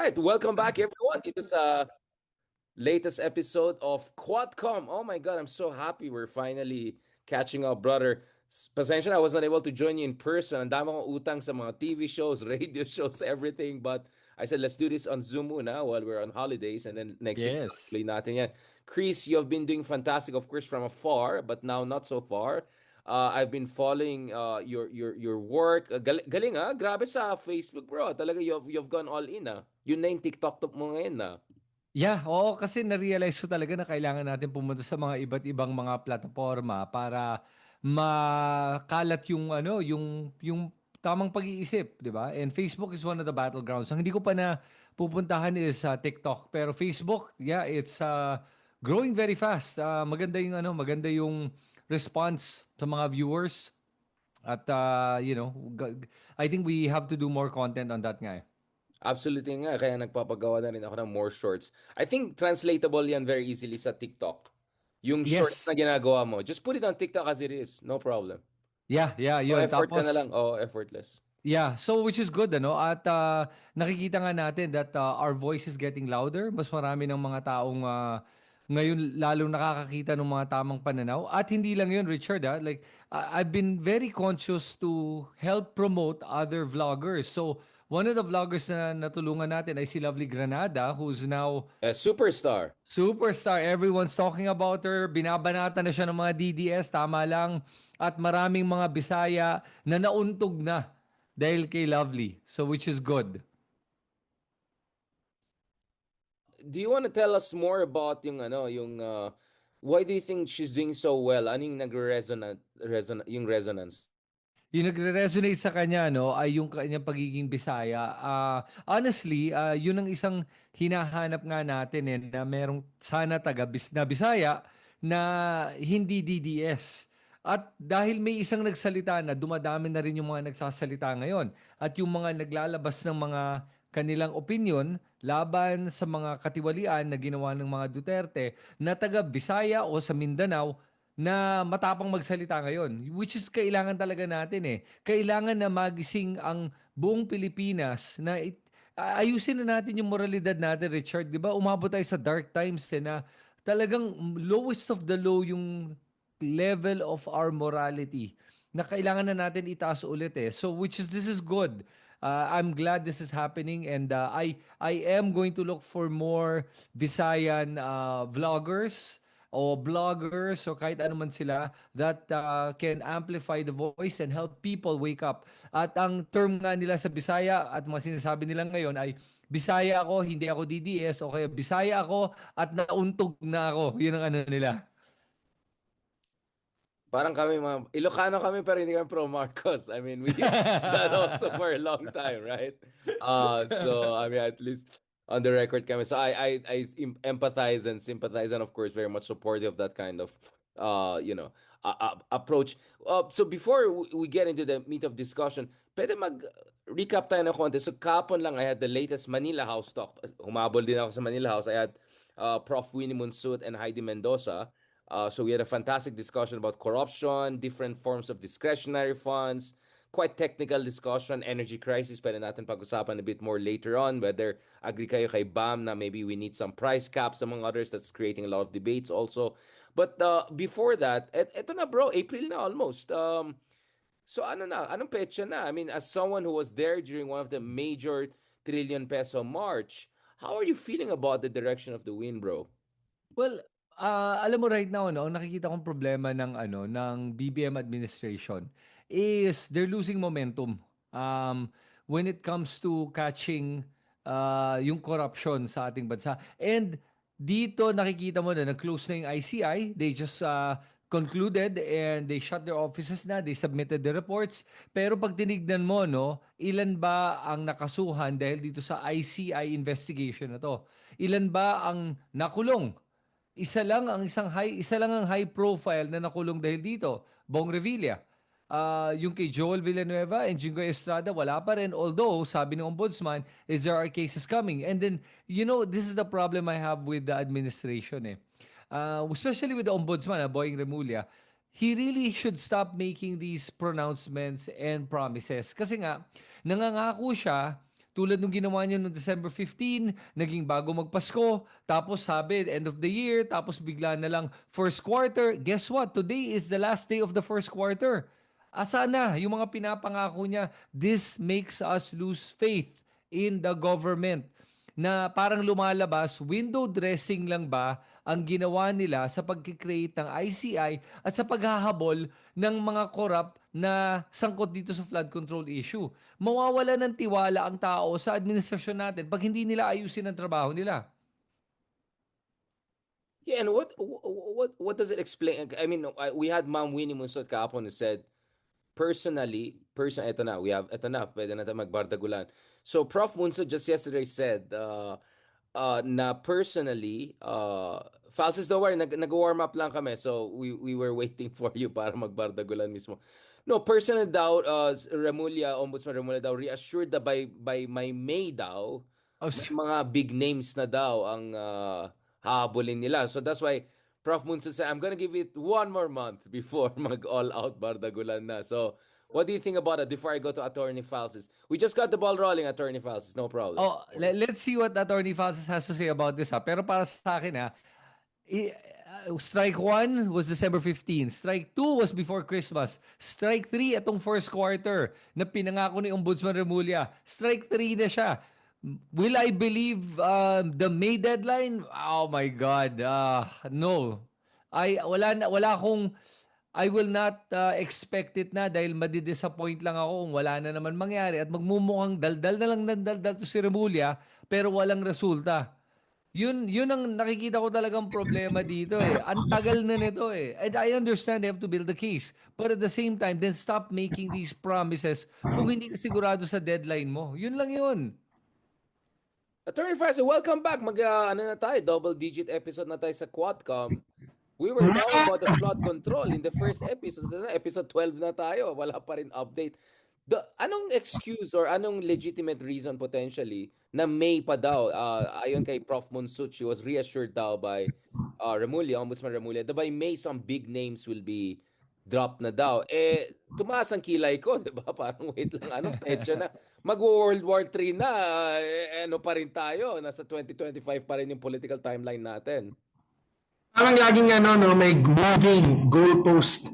right, welcome back everyone. Dito sa latest episode of Quadcom. Oh my God, I'm so happy we're finally catching up, brother. Pasensya na, I was not able to join you in person. Ang dami kong utang sa mga TV shows, radio shows, everything. But I said, let's do this on Zoom muna while we're on holidays. And then next week, Yes. tuloy natin yan. Chris, you have been doing fantastic, of course, from afar, but now not so far. I've been following your work. Galing ah, grabe sa Facebook, bro. Talaga you've gone all in ah. Yun na yung TikTok top mo ngayon ah. Yeah, oo, kasi na-realize ko talaga na kailangan natin pumunta sa mga iba't ibang mga plataporma para makalat yung yung tamang pag-iisip, 'di ba? And Facebook is one of the battlegrounds. Ang hindi ko pa na pupuntahan is TikTok, pero Facebook, yeah, it's growing very fast. Maganda yung maganda yung response sa mga viewers at I think we have to do more content on that nga. Absolutely nga, kaya nagpapagawa na rin ako ng more shorts. I think translatable yan very easily sa TikTok. Yung shorts na Yes. ginagawa mo, just put it on TikTok as it is. No problem. Yeah, yeah, No yun. effort ka na Tapos lang. Oh, effortless. yeah, so which is good ano at nakikita nga natin that our voice is getting louder. Mas marami ng mga taong ngayon lalong nakakakita ng mga tamang pananaw. At hindi lang 'yun, Richard, like I've been very conscious to help promote other vloggers. So one of the vloggers na natulungan natin ay si Lovely Granada, who's now A superstar. superstar. Everyone's talking about her. Binabanata na siya ng mga DDS, tama lang. At maraming mga Bisaya na nauntog na dahil kay Lovely. So which is good. Do you want to tell us more about yung why do you think she's doing so well? Ano yung yung resonance? Yung nagre-resonate sa kanya no ay yung kanyang pagiging Bisaya. Honestly, yun ang isang hinahanap nga natin na merong sana na Bisaya na hindi DDS. At dahil may isang nagsalita na, dumadami na rin yung mga nagsasalita ngayon. At yung mga naglalabas ng mga kanilang opinion laban sa mga katiwalian na ginawa ng mga Duterte na taga Bisaya o sa Mindanao na matapang magsalita ngayon, which is kailangan talaga natin eh. Kailangan na magising ang buong Pilipinas na ayusin na natin yung moralidad natin, Richard. Di ba? Umabot tayo sa dark times na talagang lowest of the low yung level of our morality na kailangan na natin itaas ulit eh. So which is this is good. I'm glad this is happening and I am going to look for more Visayan vloggers o bloggers o kahit ano man sila that can amplify the voice and help people wake up. At ang term nga nila sa Bisaya at mga sinasabi nila ngayon ay Bisaya ako, hindi ako DDS o kaya Bisaya ako at nauntog na ako. Yun ang ano nila. Parang kami mga Ilocano kami pero hindi kami pro Marcos. I mean, we that also for a long time, right? So I mean, at least on the record kami. So empathize and sympathize and of course very much supportive of that kind of approach. So before we get into the meat of discussion, pwede mag-recap tayo ng konti. So kapon lang I had the latest Manila House talk. Humabol din ako sa Manila House. I had Prof. Winnie Monsut and Heidi Mendoza. So we had a fantastic discussion about corruption, different forms of discretionary funds, quite technical discussion, energy crisis, pwede natin pag-usapan a bit more later on, whether agree kayo kay BAM na maybe we need some price caps among others, that's creating a lot of debates also. But before that, eto na bro, April na almost. So anong petsa na? I mean, as someone who was there during one of the major trillion peso march, how are you feeling about the direction of the wind, bro? Well, alam mo right now ang nakikita kong problema ng ng BBM administration is they're losing momentum. When it comes to catching yung corruption sa ating bansa. And dito nakikita mo na nag-close na yung ICI. They just concluded and they shut their offices na. They submitted the reports. Pero pag tinignan mo, ilan ba ang nakasuhan dahil dito sa ICI investigation na to? Ilan ba ang nakulong? Isa lang ang high profile na nakulong dahil dito, Bong Revilla. Yung kay Joel Villanueva and Jingoy Estrada, wala pa rin. Although, sabi ng ombudsman, is there are cases coming. And then, this is the problem I have with the administration eh. Especially with the ombudsman, Boying Remulla, he really should stop making these pronouncements and promises. Kasi nga, nangangako siya Tulad nung ginawa niya noong December 15, naging bago magpasko, tapos sabi end of the year, tapos bigla na lang first quarter. Guess what? Today is the last day of the first quarter. Asa na yung mga pinapangako niya? This makes us lose faith in the government na parang lumalabas, window dressing lang ba ang ginawa nila sa pag-create ng ICI at sa paghahabol ng mga korap na sangkot dito sa flood control issue. Mawawala ng tiwala ang tao sa administrasyon natin pag hindi nila ayusin ang trabaho nila. Yeah, and what does it explain? I mean, we had Ma'am Winnie Munsot kahapon who said, ito na, pwede na tayo magbardagulan. So Prof. Munsot just yesterday said na personally, Falsis, don't worry, nag-warm up lang kami. So we were waiting for you para magbardagulan mismo. No, personal daw, Ombudsman Remulla daw, reassured na by May daw, mga big names na daw ang hahabulin nila. So that's why Prof. Munso said, I'm gonna give it one more month before mag-all-out bardagulan na. So, what do you think about it before I go to Attorney Falsis? We just got the ball rolling, Attorney Falsis. No problem. Oh, let's see what Attorney Falsis has to say about this. Pero para sa akin, strike 1 was December 15. Strike 2 was before Christmas. Strike 3, itong first quarter na pinangako ni Ombudsman Remulla. Strike 3 na siya. Will I believe the May deadline? Oh my God. No. I will not expect it na dahil madidisappoint lang ako kung wala na naman mangyari at magmumukhang daldal na lang ng daldal to si Remulla pero walang resulta. Yun ang nakikita ko talagang problema dito eh. Ang tagal na nito eh. And I understand they have to build a case. But at the same time, then stop making these promises kung hindi ka sigurado sa deadline mo. Yun lang yun. Attorney Falsis, welcome back. Na tayo, double-digit episode na tayo sa Quadcom. We were talking about the flood control in the first episode. Episode 12 na tayo. Wala pa rin update. Anong excuse or anong legitimate reason potentially na May pa daw, ayon kay Prof. Munsut, she was reassured daw by Ombudsman Remulla, that by May some big names will be dropped na daw. Tumaas ang kilay ko, di ba? Parang wait lang, anong petsa na? Mag-World War III na, ano pa rin tayo? Nasa 2025 pa rin yung political timeline natin. Parang laging may moving goalpost.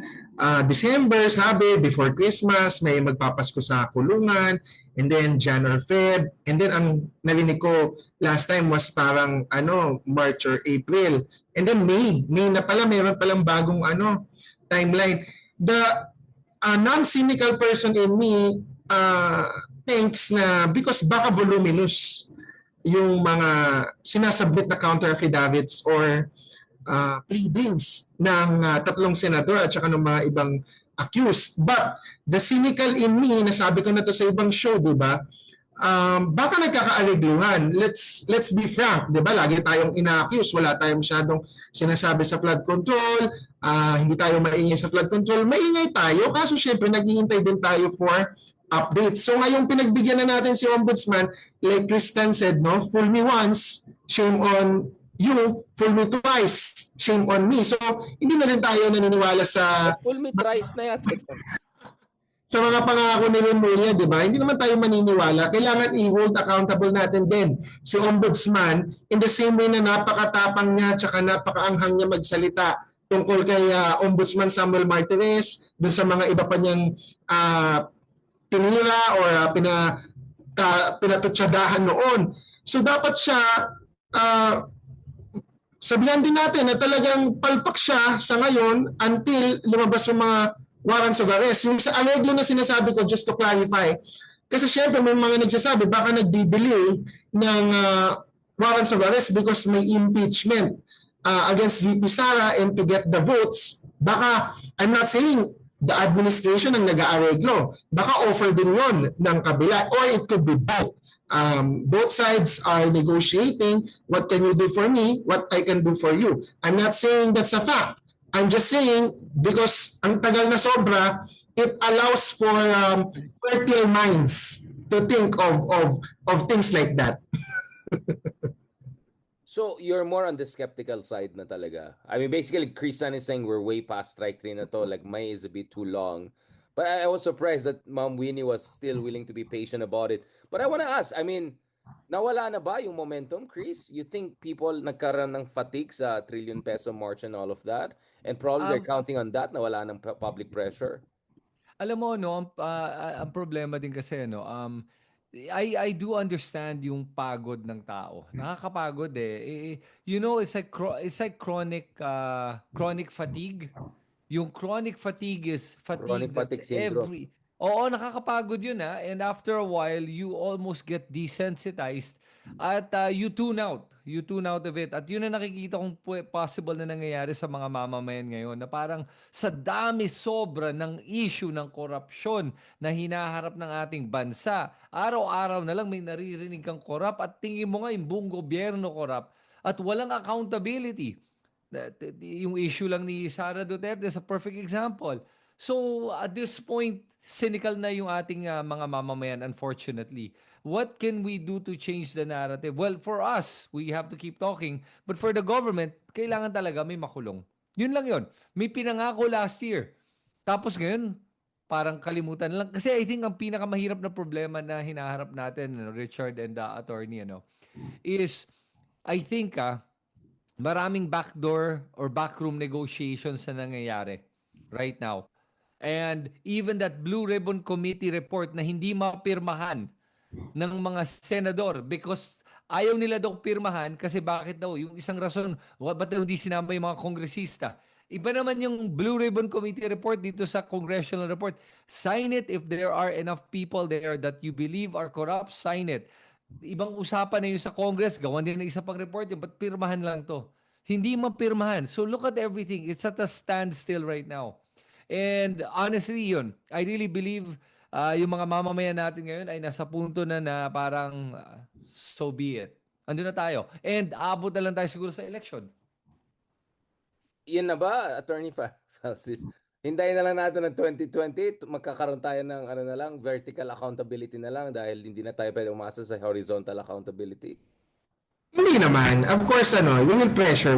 December, sabi, before Christmas, may magpapasko sa kulungan, and then January, Feb, and then ang narinig ko last time was parang March or April, and then May na pala, mayroon palang bagong timeline. The non-cynical person in me thinks na because baka voluminous yung mga sinasubmit na counter affidavits or pleadings ng tatlong senador at saka ng mga ibang accused. But the cynical in me, nasabi ko na to sa ibang show, di ba? Baka nagkakaaligluhan. Let's be frank, di ba? Lagi tayong ina-accuse, wala tayong masyadong sinasabi sa flood control, hindi tayo maingay sa flood control. Maingay tayo, kaso syempre naghihintay din tayo for updates. So ngayong pinagbigyan na natin si Ombudsman, like Kristen said, no, fool me once, shame on you, fool me twice, shame on me. So hindi na rin tayo naniniwala sa fool me thrice na yata. Sa mga pangako ni Remulla, di ba? Hindi naman tayo maniniwala. Kailangan i-hold accountable natin din si Ombudsman in the same way na napakatapang niya at napakaanghang niya magsalita tungkol kay Ombudsman Samuel Martirez, dun sa mga iba pa niyang tinira or pinatutsadahan noon. So dapat siya sabihan din natin na talagang palpak siya sa ngayon until lumabas yung mga warrants of arrest. Yung sa areglo na sinasabi ko, just to clarify, kasi syempre may mga nagsasabi baka nagdi-delay ng warrants of arrest because may impeachment against VP Sara and to get the votes. Baka, I'm not saying the administration ang nag-aareglo. Baka offer din yon ng kabila or it could be both. Both sides are negotiating what can you do for me, what I can do for you. I'm not saying that's a fact. I'm just saying because ang tagal na sobra, it allows for fertile minds to think of things like that. So you're more on the skeptical side na talaga. I mean, basically, Kristen is saying we're way past strike 3 na to. Like, May is a bit too long. But I was surprised that Ma'am Winnie was still willing to be patient about it. But I want to ask, I mean, nawala na ba yung momentum, Chris? You think people nagkaroon ng fatigue sa trillion peso march and all of that? And probably they're Um, counting on that, nawala ng public pressure. Alam mo no, ang problema din kasi no, I do understand yung pagod ng tao. Nakakapagod eh. You know, it's like chronic fatigue. Yung chronic fatigue is Chronic fatigue fatigue that's syndrome. Oo, nakakapagod yun ha. And after a while, you almost get desensitized at you tune out. You tune out of it. At yun ang nakikita kong possible na nangyayari sa mga mamamayan ngayon na parang sa dami sobra ng issue ng korupsyon na hinaharap ng ating bansa. Araw-araw na lang may naririnig kang korap at tingin mo nga yung buong gobyerno korap at walang accountability. Yung issue lang ni Sara Duterte is a perfect example. So at this point, cynical na yung ating mga mamamayan, unfortunately. What can we do to change the narrative? Well, for us, we have to keep talking. But for the government, kailangan talaga may makulong. Yun lang yun. May pinangako last year. Tapos ngayon, parang kalimutan lang. Kasi I think ang pinakamahirap na problema na hinaharap natin, Richard and the attorney, is I think maraming backdoor or backroom negotiations na nangyayari right now. And even that Blue Ribbon Committee report na hindi mapirmahan ng mga senador because ayaw nila daw pirmahan kasi bakit daw? Yung isang rason, ba't daw hindi sinama yung mga kongresista? Iba naman yung Blue Ribbon Committee report dito sa congressional report. Sign it if there are enough people there that you believe are corrupt, sign it. Ibang usapan na yun sa Congress, gawan din ng isa pang report yun, ba't pirmahan lang to? Hindi mapirmahan. So look at everything. It's at a standstill right now. And honestly yun, I really believe yung mga mamamayan natin ngayon ay nasa punto na parang so be it. Andun na tayo. And aabot na lang tayo siguro sa election. Yan na ba, Attorney Francis? Hintayin na lang natin ng 2020, magkakaroon tayo ng ano na lang, vertical accountability na lang dahil hindi na tayo pwede umasa sa horizontal accountability. Hindi naman. Of course, we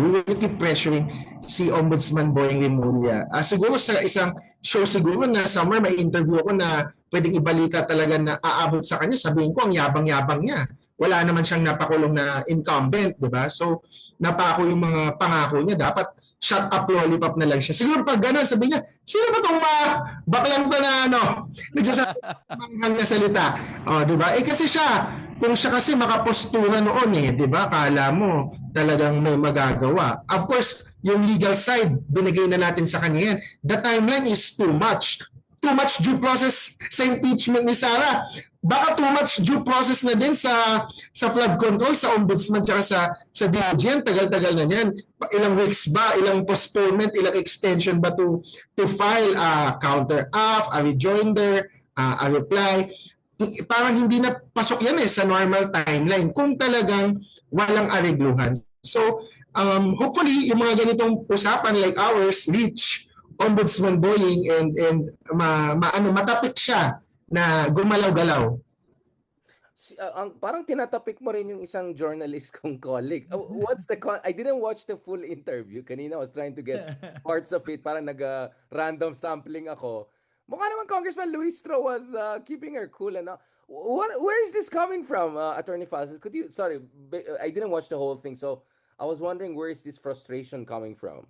will keep pressuring si Ombudsman Boying Rimulya. Siguro sa isang show siguro na somewhere may interview ako na pwedeng ibalita talaga na aabot sa kanya, sabihin ko ang yabang-yabang niya. Wala naman siyang napakulong na incumbent, di ba? So, napako yung mga pangako niya. Dapat shut up, lollipop na lang siya. Siguro pag gano'n, sabihin niya, sino ba itong baklang ba na nagsasamanghang na salita? O, di ba? Kasi kung siya kasi makapostura noon di ba? Kala mo talagang may magagawa. Of course, yung legal side, binigay na natin sa kanya yan. The timeline is too much. Too much due process sa impeachment ni Sara. Baka too much due process na din sa flood control, sa ombudsman, tsaka sa DOJ. Tagal-tagal na yan. Ilang weeks ba? Ilang postponement? Ilang extension ba to file a counter-aff, a rejoinder, a reply? Parang hindi na pasok yan sa normal timeline kung talagang walang arigluhan. So, hopefully, yung mga ganitong usapan like ours reach Ombudsman Boying and matapik siya na gumalaw-galaw. Parang tinatapik mo rin yung isang journalist kong colleague. I didn't watch the full interview. Kanina I was trying to get parts of it. Parang nag-random sampling ako. Mukha naman Congressman Luistro was keeping her cool and where is this coming from, Attorney Francis? Sorry, I didn't watch the whole thing, so I was wondering where is this frustration coming from?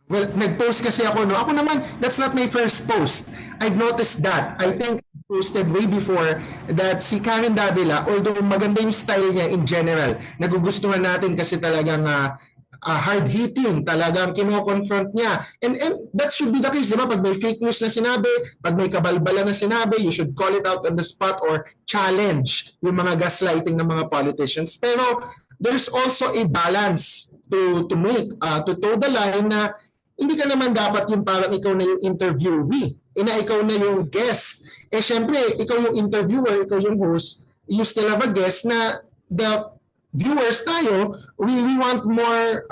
Well, nag-post kasi ako, Ako naman, that's not my first post. I've noticed that. I think I posted way before that si Karen Davila, although maganda yung style niya in general, nagugustuhan natin kasi talagang hard-hitting, talagang kino-confront niya. And that should be the case, di ba? Pag may fake news na sinabi, pag may kabalbala na sinabi, you should call it out on the spot or challenge yung mga gaslighting ng mga politicians. Pero there's also a balance to make, to toe the line na hindi ka naman dapat yung parang ikaw na yung interviewee, ikaw na yung guest. Syempre, ikaw yung interviewer, ikaw yung host, you still have a guest na the viewers tayo, we want more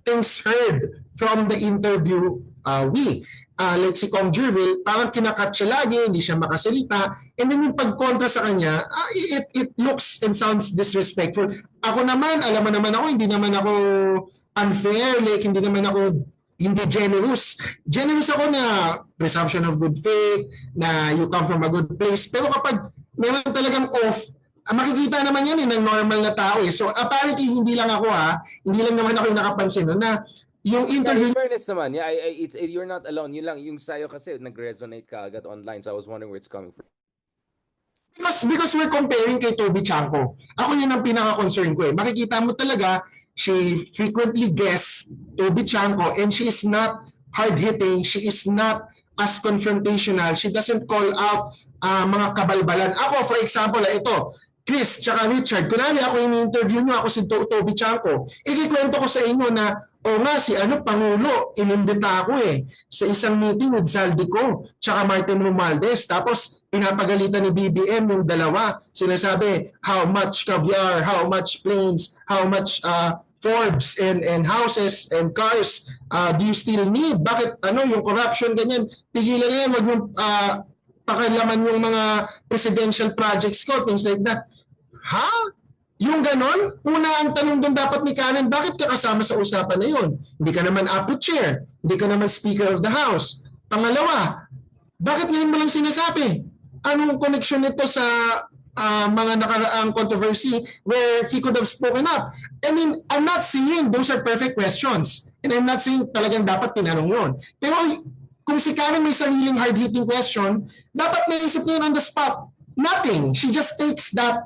things heard from the interviewee. Like si Kong Jervil, parang kinakat siya lagi, hindi siya makasalita, and then yung pagkontra sa kanya, it looks and sounds disrespectful. Ako naman, alam mo naman ako, hindi naman ako unfair, like hindi naman ako hindi generous. Generous ako na presumption of good faith, na you come from a good place. Pero kapag meron talagang off, makikita naman yan ng normal na tao eh. So apparently hindi lang ako hindi lang naman ako yung nakapansin na yung interview. In fairness naman, yeah, you're not alone. Yun lang, yung sayo kasi nag-resonate ka agad online. So I was wondering where it's coming from. Because we're comparing kay Toby Chanko. Ako yun ang pinaka-concern ko eh. Makikita mo talaga, she frequently guests Toby Chanko and she is not hard-hitting. She is not as confrontational. She doesn't call out mga kabalbalan. Ako, for example, ito, Chris, tsaka Richard, kunwari ako ini-interview nyo, ako si Toby Chanko, ikikwento ko sa inyo na, si Pangulo, inimbita ako sa isang meeting with Zaldico, tsaka Martin Romualdez, tapos pinapagalitan ni BBM yung dalawa, sinasabi, how much caviar, how much planes, how much Forbes and houses and cars do you still need? Bakit yung corruption ganyan? Tigilan na yan, wag yung pakialaman yung mga presidential projects ko, things like that. Yung ganon? Una ang tanong doon dapat ni Karen, bakit ka kasama sa usapan na yun? Hindi ka naman APO chair, hindi ka naman Speaker of the House. Pangalawa, bakit ngayon mo lang sinasabi? Anong connection nito sa mga nakaraang controversy where he could have spoken up? I mean, I'm not saying those are perfect questions. And I'm not saying talagang dapat tinanong yun. Pero kung si Karen may sariling hard-hitting question, dapat naisip niya on the spot. Nothing. She just takes that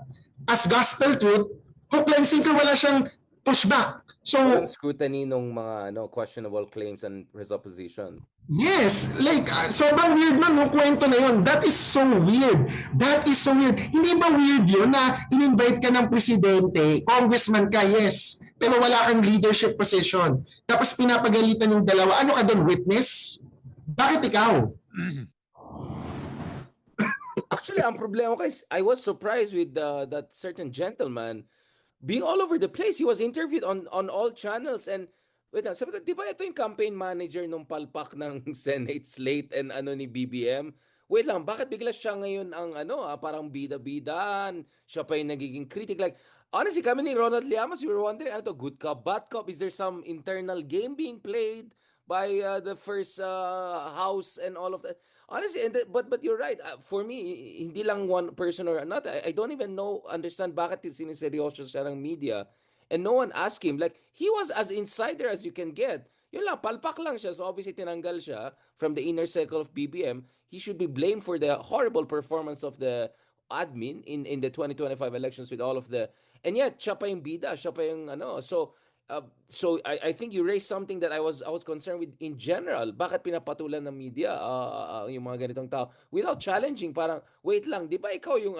as gospel truth, hook, line, sinker, wala siyang pushback. So, walang scrutiny nung mga questionable claims and his opposition. Yes, like sobrang weird man yung kwento na yun. That is so weird. That is so weird. Hindi ba weird yun na in-invite ka ng presidente, congressman ka, yes, pero wala kang leadership position. Tapos pinapagalitan yung dalawa. Ano ka doon, witness? Bakit ikaw? Actually, ang problema ko is I was surprised with that certain gentleman being all over the place. He was interviewed on all channels and wait, sabi ko, di ba ito yung campaign manager nung palpak ng Senate slate and ni BBM? Wait lang, bakit bigla siya ngayon ang parang bida-bidan? Siya pa yung nagiging critic. Like, honestly, kami ni Ronald Llamas, we were wondering, ano to, good cop, bad cop? Is there some internal game being played by the first house and all of that? Honestly, but you're right. For me, hindi lang one person or another. I don't even understand bakit siniseryoso siya ng media. And no one asked him. Like, he was as insider as you can get. Yun lang, palpak lang siya. So obviously, tinanggal siya from the inner circle of BBM. He should be blamed for the horrible performance of the admin in the 2025 elections with all of the... And yet, siya pa yung bida. Siya pa yung So I think you raised something that I was concerned with in general. Bakit pinapatulan ng media yung mga ganitong tao without challenging? Parang, wait lang, di ba ikaw yung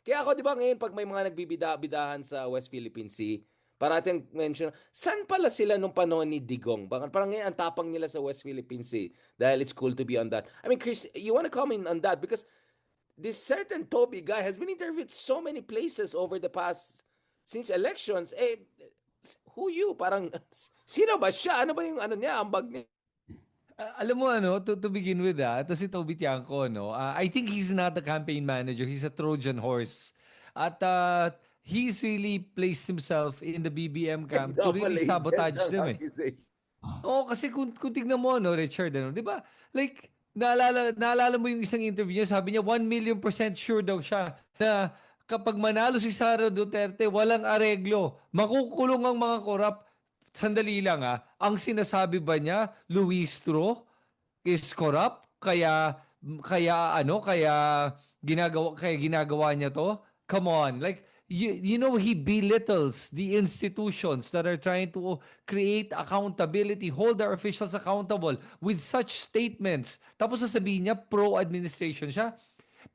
Kaya ako, di ba ngayon, pag may mga nagbibida-bidahan sa West Philippine Sea, parating mention, saan pala sila nung panahon ni Digong? Parang ngayon, ang tapang nila sa West Philippine Sea dahil it's cool to be on that. I mean, Chris, you want to comment on that? Because this certain Toby guy has been interviewed so many places over the past, since elections. Who you? Parang, sino ba siya? Ano ba yung niya, ambag niya? Alam mo to begin with ito si Toby Tiangco, I think he's not a campaign manager, he's a Trojan horse. At he's really placed himself in the BBM camp to really sabotage them kasi kung tignan mo Richard, di ba? Like naalala mo yung isang interview niya, sabi niya 1,000,000% sure daw siya na kapag manalo si Sara Duterte, walang areglo. Makukulong ang mga korap. Sandali lang ang sinasabi ba niya, Luis Tro is corrupt? Kaya ginagawa niya to? Come on. Like, he belittles the institutions that are trying to create accountability, hold their officials accountable with such statements. Tapos sasabihin niya, pro-administration siya.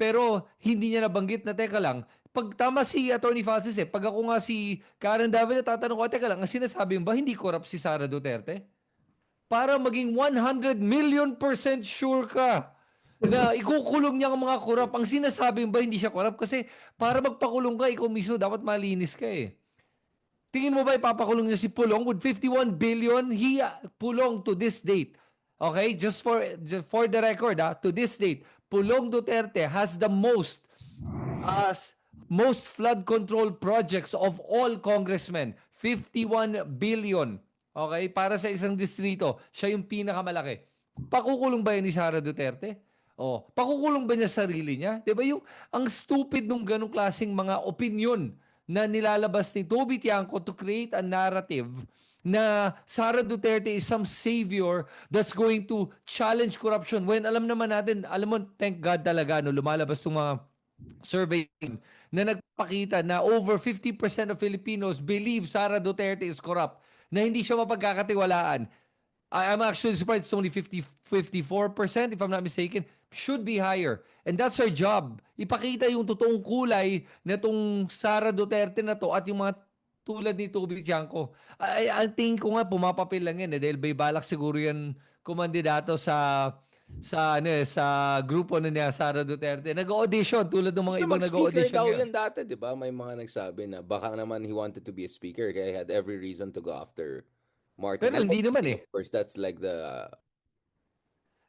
Pero hindi niya nabanggit na, teka lang, pag tama si Atty. Francis pag ako nga si Karen Davila, tatanong ko, teka lang, ang sinasabi mo ba hindi corrupt si Sara Duterte? Para maging 100,000,000% sure ka na ikukulong niya ang mga corrupt. Ang sinasabi mo ba hindi siya corrupt? Kasi para magpakulong ka, ikaw mismo dapat malinis ka Tingin mo ba ipapakulong niya si Pulong with 51 billion? He Pulong to this date. Okay? Just for the record, to this date, Pulong Duterte has the most flood control projects of all congressmen. 51 billion Okay? Para sa isang distrito, siya yung pinakamalaki. Pakukulong ba yan ni Sara Duterte? O, pakukulong ba niya sarili niya? 'Di ba yung ang stupid nung ganong klaseng mga opinion na nilalabas ni Toby Tiangco to create a narrative na Sara Duterte is some savior that's going to challenge corruption when alam naman natin, alam mo, thank God talaga no, lumalabas yung mga survey na nagpakita na over 50% of Filipinos believe Sara Duterte is corrupt, na hindi siya mapagkakatiwalaan. I'm actually surprised it's only 54%, if I'm not mistaken. Should be higher. And that's our job. Ipakita yung totoong kulay na itong Sara Duterte na to at yung mga tulad ni Toby Tiangco. Ang tingin ko nga, pumapapil lang yan. Dahil may balak siguro yan kumandidato sa grupo na niya, Sara Duterte. Nag-audition tulad ng mga Gusto ibang mag-speaker nag-audition daw ngayon. yan dati, di ba? May mga nagsabi na baka naman he wanted to be a speaker kaya he had every reason to go after Martin. Pero hindi naman eh. Of course, that's like the...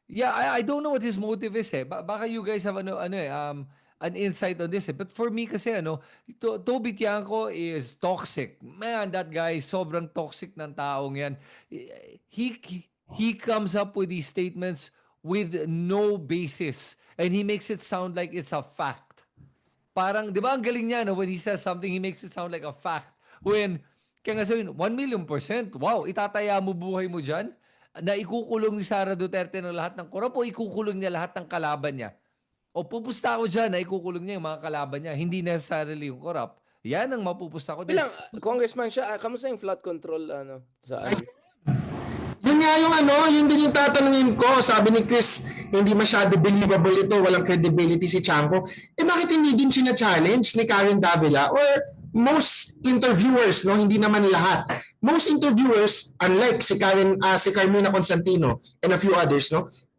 Yeah, I don't know what his motive is eh. Baka you guys have an insight on this eh. But for me kasi Toby Tiangco is toxic. Man, that guy sobrang toxic ng taong yan. He comes up with these statements with no basis and he makes it sound like it's a fact. Parang, di ba ang galing niya when he says something, he makes it sound like a fact. When, kaya nga sabihin, 1,000,000%, wow, itataya mo buhay mo dyan? Na ikukulong ni Sara Duterte ng lahat ng korap o ikukulong niya lahat ng kalaban niya? O pupusta ako dyan na ikukulong niya yung mga kalaban niya, hindi necessarily yung korap. Yan ang mapupusta ko. Bilang congressman siya, kamusta yung flood control sa Yun nga yung yun din yung tatanungin ko. Sabi ni Chris, hindi masyado believable ito, walang credibility si Tiangco. Bakit hindi din challenge ni Karen Davila or most interviewers, hindi naman lahat. Most interviewers, unlike si Carmina Constantino and a few others,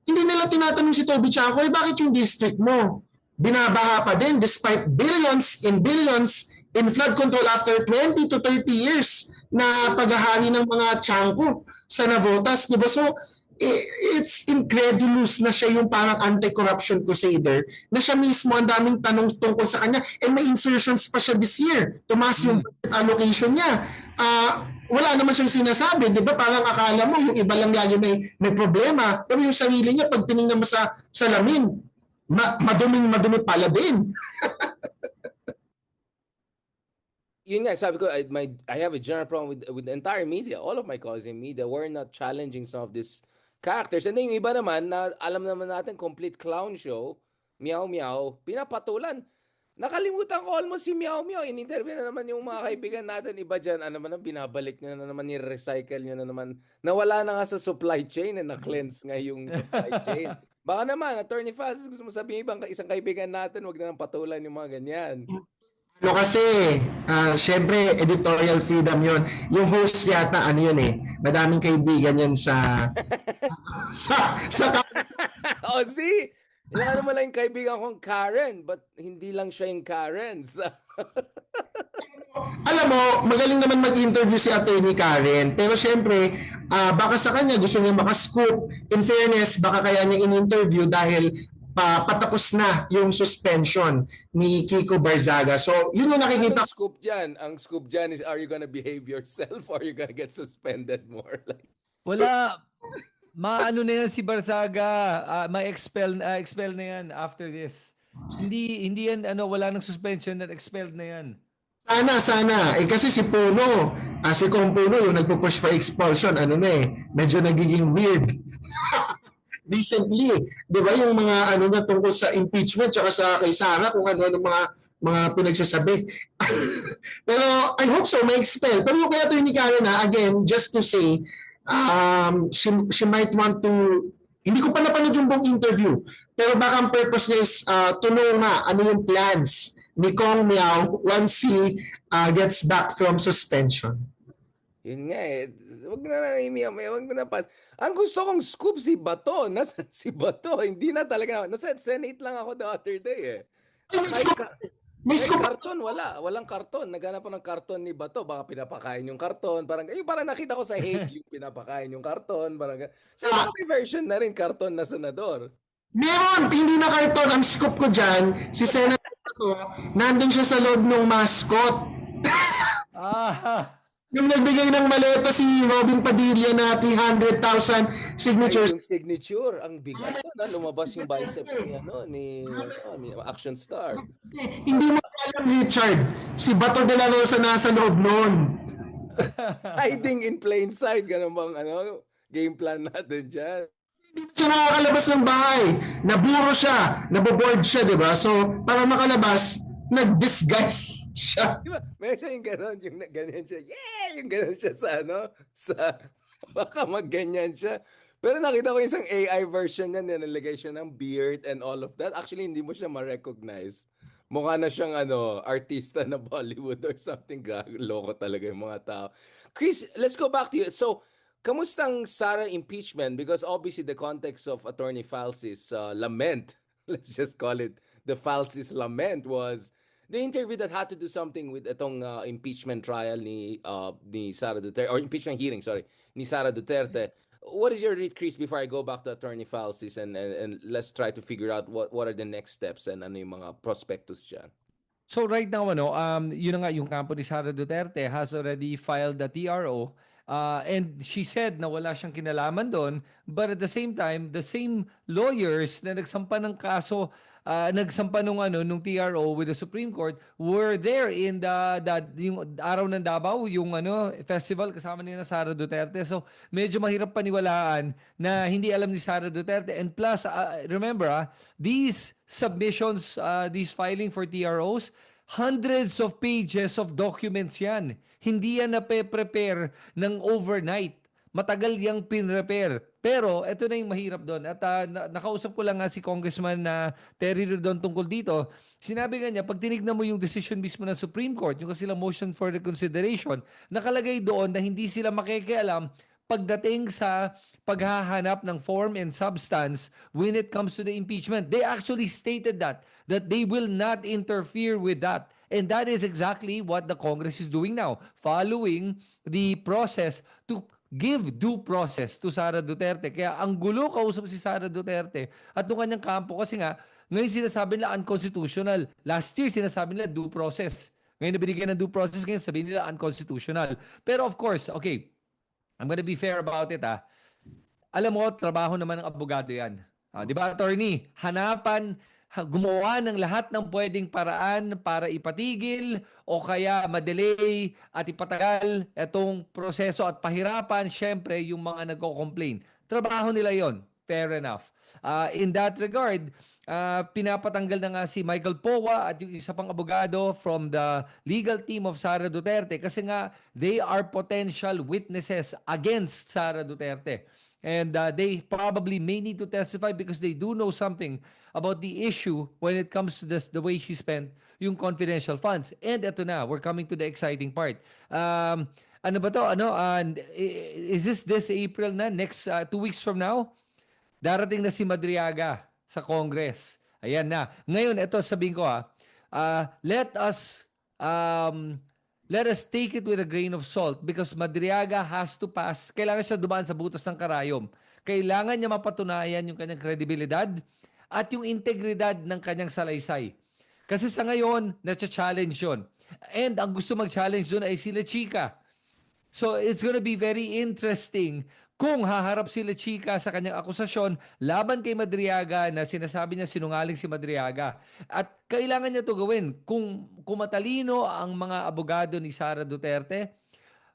hindi nila tinatanong si Toby Tiangco, bakit yung district mo binabaha pa din despite billions in flood control after 20 to 30 years na paghahani ng mga Tiangco sa Navotas, di ba? So, it's incredulous na siya yung parang anti-corruption crusader na siya mismo ang daming tanong tungkol sa kanya and may insertions pa siya this year. Tumaas yung allocation niya. Wala naman siyang sinasabi, di ba? Parang akala mo yung iba lang lagi may problema. Pero yung sarili niya, pag tinignan mo sa salamin, madumi pala din. Yun nga, sabi ko, I have a general problem with the entire media. All of my colleagues in media were not challenging some of these characters. And then yung iba naman, na alam naman natin, complete clown show, meow meow, pinapatulan. Nakalimutan ko almost si meow meow. In-interview na naman yung mga kaibigan natin. Iba dyan, binabalik nyo na naman, ni-recycle nyo na naman. Nawala na nga sa supply chain na na-cleanse nga yung supply chain. Baka naman, Attorney Faz, gusto mo sabihin isang kaibigan natin, wag na nang patulan yung mga ganyan. Kasi, syempre, editorial freedom yon. Yung host yata, madaming kaibigan yun sa Oh, see? Ilan naman lang yung kaibigan kong Karen, but hindi lang siya yung Karen. Alam mo, magaling naman mag-interview si Attorney Karen. Pero syempre, baka sa kanya gusto niya makascoop. In fairness, baka kaya niya in-interview dahil patapos na yung suspension ni Kiko Barzaga. So, yun yung nakikita. Ang scoop dyan? Ang scoop dyan is, are you gonna behave yourself or are you gonna get suspended more? Wala. Maano na yan si Barzaga. Ma-expel na yan after this. Hindi yan, wala nang suspension at expelled na yan. Sana. Kasi si Puno, si Kong Puno, yung nagpo-push for expulsion, medyo nagiging weird. Recently, di ba yung mga na tungkol sa impeachment tsaka sa kay Sara kung ano mga pinagsasabi. Pero I hope so, may expel. Pero yung kaya ito ni Karen again, just to say, she might want to, hindi ko pa napanood yung buong interview, pero baka ang purpose niya is to know ano yung plans ni Kong Miao once he gets back from suspension. Yun nga wag na pas. Ang gusto kong scoop si Bato. Nasa si Bato? Hindi na talaga. Nasa Senate lang ako the other day May scoop. Karton, wala. Walang karton. Naghanap ako ng karton ni Bato. Baka pinapakain yung karton. Parang nakita ko sa Hague yung pinapakain yung karton. So, may version na rin karton na senador. Meron! Hindi na karton. Ang scoop ko dyan, si Senator Bato, nandun siya sa loob ng mascot. Yung nagbigay ng maleta si Robin Padilla na 300,000 Ay, signatures. yung signature, ang bigat ko na lumabas yung biceps ni Action Star. Hindi mo alam, Richard. Si Bato de la Rosa nasa loob noon. Hiding in plain sight, ganun bang game plan natin dyan. Siya nakakalabas ng bahay. Naburo siya. Naboboard siya, di ba? So, para makalabas, nag-disguise siya. Di ba? Meron siya yung gano'n, yung ganyan siya. Yeah! Yung gano'n siya sa baka magganyan siya. Pero nakita ko yung isang AI version niya, nilagay siya ng beard and all of that. Actually, hindi mo siya ma-recognize. Mukha na siyang artista na Bollywood or something. Loko talaga yung mga tao. Chris, let's go back to you. So, kamustang Sara impeachment? Because obviously the context of Attorney Falsi's lament, let's just call it the Falsi's lament, was the interview that had to do something with itong impeachment trial ni Sara Duterte, or impeachment hearing, sorry, ni Sara Duterte. What is your read, Chris, before I go back to Attorney Falsis and let's try to figure out what are the next steps and ano yung mga prospectus dyan? So right now, yun na nga, yung kampo ni Sara Duterte has already filed the TRO, and she said na wala siyang kinalaman doon, but at the same time, the same lawyers na nagsampa ng kaso, nagsampa nung TRO with the Supreme Court were there in yung araw ng Davao, yung festival kasama ni Sara Duterte. So medyo mahirap paniwalaan na hindi alam ni Sara Duterte. And plus, remember, these submissions, these filing for TROs, hundreds of pages of documents yan. Hindi yan na-prepare ng overnight. Matagal yang pinrepare. Pero ito na yung mahirap doon. At nakausap ko lang nga si Congressman Terry Rodon tungkol dito. Sinabi nga niya, pag tinignan mo yung decision mismo ng Supreme Court, yung kasilang motion for reconsideration, nakalagay doon na hindi sila makikialam pagdating sa paghahanap ng form and substance when it comes to the impeachment. They actually stated that they will not interfere with that. And that is exactly what the Congress is doing now, following the process to give due process to Sara Duterte. Kaya ang gulo kausap si Sara Duterte at nung kanyang kampo kasi nga, ngayon sinasabi nila unconstitutional. Last year sinasabi nila due process. Ngayon na binigyan ng due process, ngayon sabihin nila unconstitutional. Pero of course, okay, I'm gonna be fair about it Alam mo, trabaho naman ng abogado yan. Di ba, attorney? Gumawa ng lahat ng pwedeng paraan para ipatigil o kaya madelay at ipatagal itong proseso at pahirapan, syempre, yung mga nagko-complain. Trabaho nila yon. Fair enough. In that regard, pinapatanggal na nga si Michael Powa at yung isa pang abogado from the legal team of Sara Duterte kasi nga they are potential witnesses against Sara Duterte. And they probably may need to testify because they do know something about the issue when it comes to the way she spent yung confidential funds. And eto na, we're coming to the exciting part. Ano ba to? Is this April na? Next 2 weeks from now? Darating na si Madriaga sa Congress. Ayan na. Ngayon, ito sabihin ko let us take it with a grain of salt because Madriaga has to pass. Kailangan siya dumaan sa butas ng karayom. Kailangan niya mapatunayan yung kanyang kredibilidad at yung integridad ng kanyang salaysay. Kasi sa ngayon, na-challenge yun. And ang gusto mag-challenge doon ay sila Chika. So it's gonna be very interesting kung haharap sila Chika sa kanyang akusasyon laban kay Madriaga na sinasabi niya sinungaling si Madriaga. At kailangan niya to gawin. Kung matalino ang mga abogado ni Sara Duterte,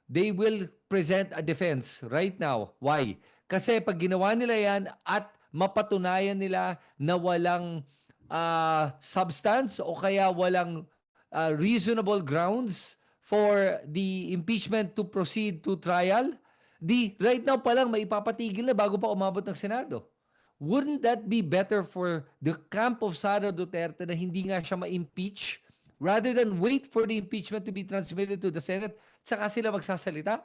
they will present a defense right now. Why? Kasi pag ginawa nila yan at mapatunayan nila na walang substance o kaya walang reasonable grounds for the impeachment to proceed to trial, right now pa lang maipapatigil na bago pa umabot ng Senado. Wouldn't that be better for the camp of Sara Duterte na hindi nga siya ma-impeach rather than wait for the impeachment to be transmitted to the Senate saka sila magsasalita?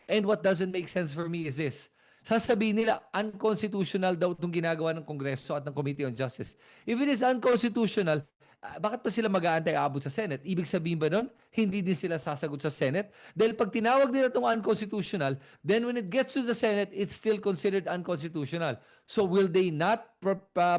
And what doesn't make sense for me is this. Sasabihin nila, unconstitutional daw itong ginagawa ng Kongreso at ng Committee on Justice. If it is unconstitutional, bakit pa sila mag-aantay aabot sa Senate? Ibig sabihin ba nun, hindi din sila sasagot sa Senate? Dahil pag tinawag nila itong unconstitutional, then when it gets to the Senate, it's still considered unconstitutional. So will they not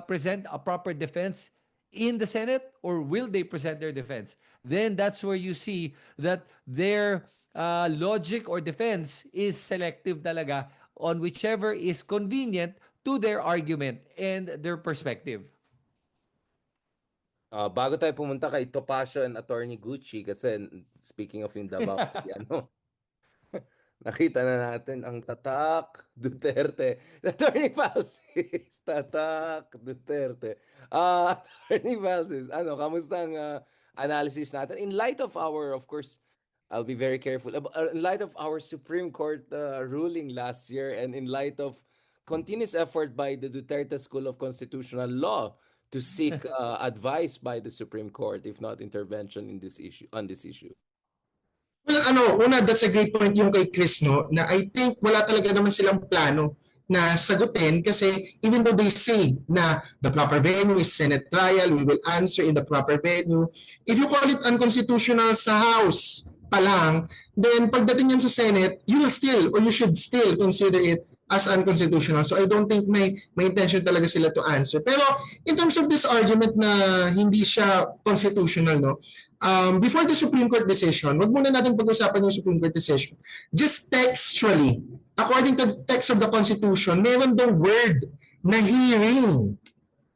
present a proper defense in the Senate or will they present their defense? Then that's where you see that their logic or defense is selective talaga on whichever is convenient to their argument and their perspective. Bago tayo pumunta kay Topacio and Attorney Gucci, kasi speaking of yung Davao, ano, nakita na natin ang tatak Duterte. Attorney Falsis, tatak Duterte. Attorney Falsis, ano, kamusta ang analysis natin? In light of our, of course, I'll be very careful. In light of our Supreme Court ruling last year, and in light of continuous effort by the Duterte School of Constitutional Law to seek advice by the Supreme Court, if not intervention in this issue, on this issue. Well, una, that's a great point yung kay Chris, no, na I think wala talaga naman silang plano na sagutin kasi even though they say na the proper venue is Senate trial, we will answer in the proper venue. If you call it unconstitutional sa House pa lang, then pagdating yan sa Senate, you will still, or you should still consider it as unconstitutional. So I don't think may intention talaga sila to answer. Pero in terms of this argument na hindi siya constitutional, no, before the Supreme Court decision, wag muna natin pag-usapan yung Supreme Court decision. Just textually, according to the text of the Constitution, meron dong word na hearing.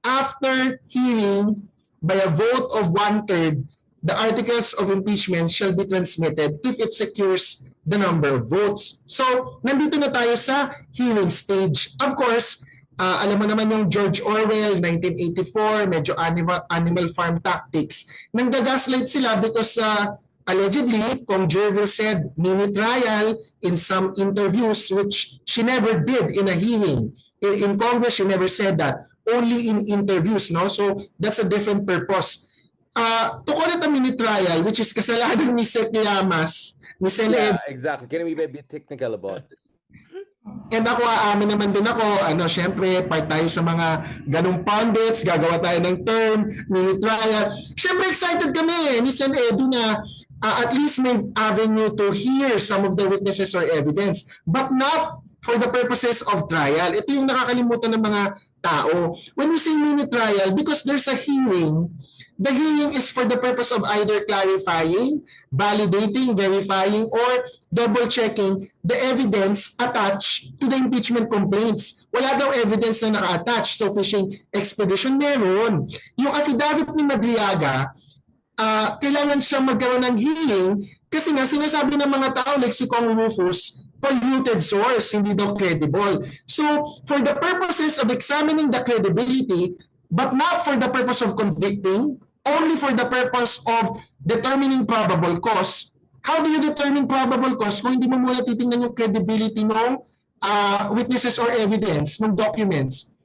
After hearing, by a vote of 1/3, the articles of impeachment shall be transmitted if it secures the number of votes. So, nandito na tayo sa hearing stage. Of course, alam mo naman yung George Orwell, 1984, medyo animal farm tactics. Nanggagaslight sila because allegedly, Kong Jervil said mini trial in some interviews which she never did in a hearing. In Congress, she never said that. Only in interviews, no? So, that's a different purpose. To call it a mini trial, which is kasalanan ni Sec Llamas, ni Sen. Yeah, exactly. Can we be a bit technical about this? And ako, aamin naman din ako, syempre, part tayo sa mga ganong pundits, gagawa tayo ng term, mini trial. Syempre, excited kami ni Sen. Edu na at least may avenue to hear some of the witnesses or evidence, but not for the purposes of trial. Ito yung nakakalimutan ng mga tao. When we say mini trial, because there's a hearing, the hearing is for the purpose of either clarifying, validating, verifying, or double-checking the evidence attached to the impeachment complaints. Wala daw evidence na naka-attach. So, fishing expedition meron. Yung affidavit ni Madriaga, kailangan siyang magkaroon ng hearing kasi nga sinasabi ng mga tao like si Kong Rufus, polluted source, hindi daw credible. So, for the purposes of examining the credibility, but not for the purpose of convicting, only for the purpose of determining probable cause. How do you determine probable cause kung hindi mo muna titingnan yung credibility ng witnesses or evidence, ng documents?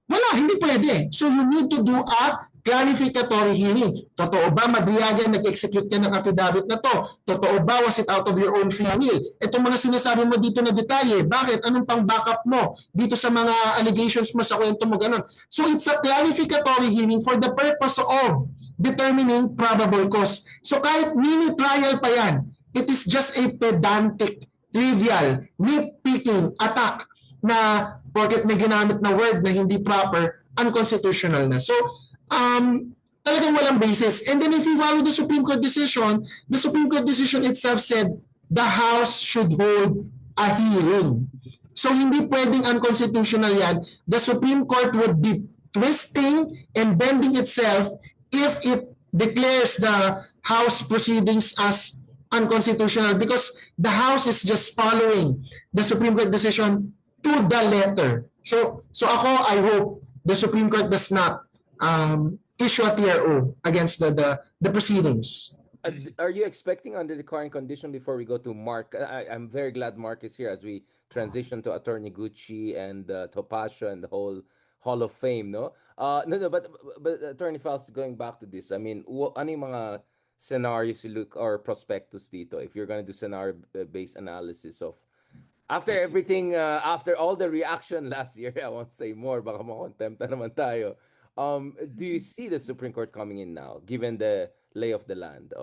Wala, hindi pwede. So you need to do a clarificatory hearing. Totoo ba, Madriaga, nag-execute ka ng affidavit na to? Totoo ba, was it out of your own free will? Itong mga sinasabi mo dito na detalye, bakit? Anong pang backup mo dito sa mga allegations mo sa kwento mo ganun? So it's a clarificatory hearing for the purpose of determining probable cause. So kahit mini trial pa yan, it is just a pedantic, trivial, nitpicking attack na porket may ginamit na word na hindi proper, unconstitutional na. So, talagang walang basis. And then if you follow the Supreme Court decision itself said the House should hold a hearing. So, hindi pwedeng unconstitutional yan. The Supreme Court would be twisting and bending itself if it declares the House proceedings as unconstitutional because the House is just following the Supreme Court decision to the letter. So ako, I hope the Supreme Court does not issue a TRO against the proceedings. Are you expecting under the current condition before we go to Mark? I'm very glad Mark is here as we transition to Attorney Gucci and Topacio and the whole Hall of Fame, no? But Attorney Faust, going back to this, I mean, ano yung mga scenarios you look or prospectus dito if you're going to do scenario-based analysis of after everything, after all the reaction last year, I won't say more, baka makontempt na naman tayo. Do you see the Supreme Court coming in now, given the lay of the land?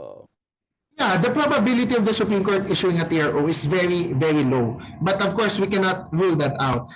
Yeah, the probability of the Supreme Court issuing a TRO is very, very low. But of course, we cannot rule that out.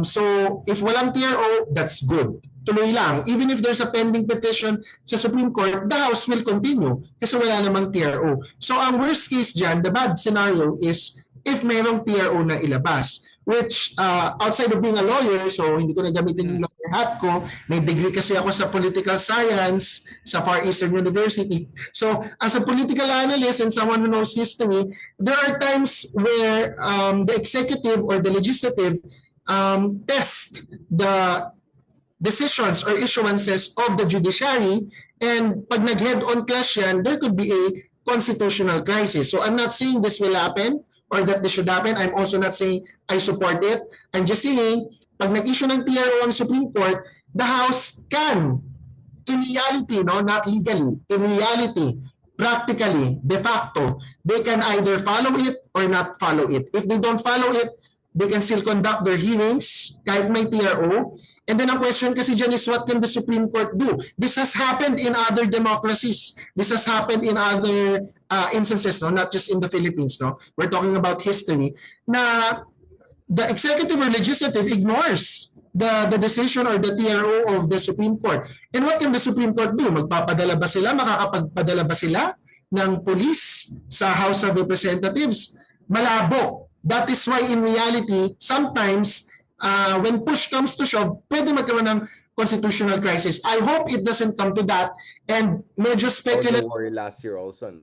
So if walang TRO, that's good. Tuloy lang. Even if there's a pending petition sa Supreme Court, the House will continue kasi wala namang TRO. So ang worst case dyan, the bad scenario is if mayroong TRO na ilabas, which outside of being a lawyer, so hindi ko na gamitin yung lawyer hat ko, may degree kasi ako sa political science sa Far Eastern University. So as a political analyst and someone who knows history, there are times where the executive or the legislative test the decisions or issuances of the judiciary, and pag nag-head-on clash yan, there could be a constitutional crisis. So I'm not saying this will happen or that this should happen. I'm also not saying I support it. I'm just saying, pag nag-issue ng TRO ang Supreme Court, the House can, in reality, no, not legally, in reality, practically, de facto, they can either follow it or not follow it. If they don't follow it, they can still conduct their hearings kahit may TRO. And then ang question kasi dyan is, what can the Supreme Court do? This has happened in other democracies. This has happened in other instances, no? Not just in the Philippines. No? We're talking about history. Na the executive or legislative ignores the decision or the TRO of the Supreme Court. And what can the Supreme Court do? Magpapadala ba sila? Makakapagpadala ba sila ng police sa House of Representatives? Malabo. That is why in reality, sometimes when push comes to shove, pwede magkaroon ng constitutional crisis. I hope it doesn't come to that. And medyo speculative. War last year also.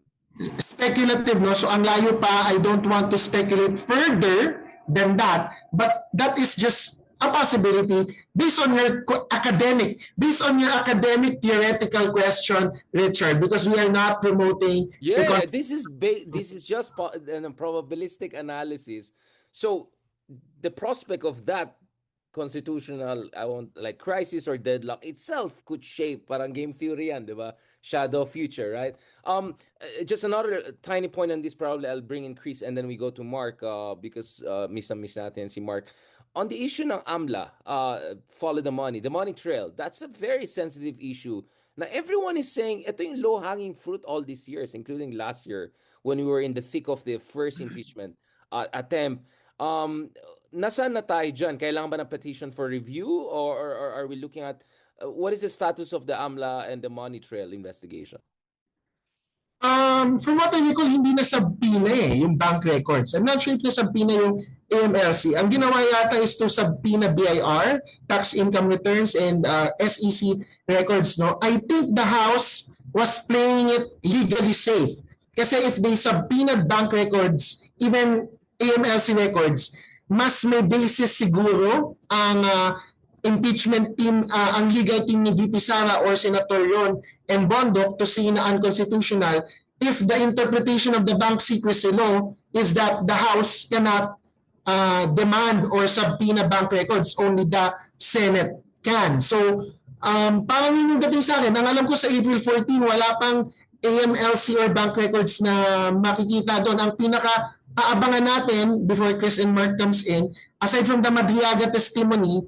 Speculative, no? So ang layo pa, I don't want to speculate further than that. But that is just a possibility based on your academic theoretical question, Richard, because we are not promoting. Yeah, this is just probabilistic analysis. So the prospect of that constitutional crisis or deadlock itself could shape parang game theory yan, di ba? Shadow future, right? Just another tiny point on this, probably I'll bring in Chris and then we go to Mark because miss natin si Mark. On the issue ng AMLA, follow the money trail, that's a very sensitive issue. Now everyone is saying ito yung low-hanging fruit all these years, including last year when we were in the thick of the first impeachment attempt. Nasaan na tayo dyan? Kailangan ba ng petition for review or are we looking at what is the status of the AMLA and the money trail investigation? From what I recall, hindi na subpoena yung bank records. I'm not sure if nasubpoena yung AMLC. Ang ginawa yata is to subpoena BIR, tax income returns, and SEC records. No, I think the House was playing it legally safe. Kasi if they subpoenaed bank records, even AMLC records, mas may basis siguro ang impeachment team, ang legal team ni VP Sara or Senator Ron and Bondoc to see na unconstitutional if the interpretation of the bank secrecy law is that the House cannot demand or subpoena bank records, only the Senate can. So, parang yun yung dating sa akin. Ang alam ko sa April 14, wala pang AMLC or bank records na makikita doon. Ang pinaka-aabangan natin before Chris and Mark comes in, aside from the Madriaga testimony,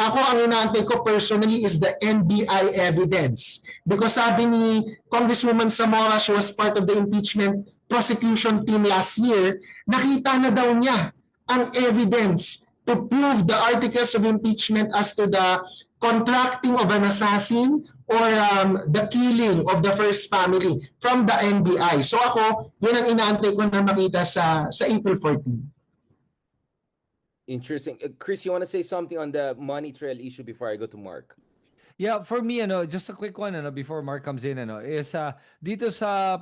ako ang inaantay ko personally is the NBI evidence. Because sabi ni Congresswoman Zamora, she was part of the impeachment prosecution team last year, nakita na daw niya ang evidence to prove the articles of impeachment as to the contracting of an assassin or the killing of the first family from the NBI. So ako, yun ang inaantay ko na makita sa April 14. Interesting. Chris, you want to say something on the money trail issue before I go to Mark? Yeah, for me, just a quick one, before Mark comes in, is dito sa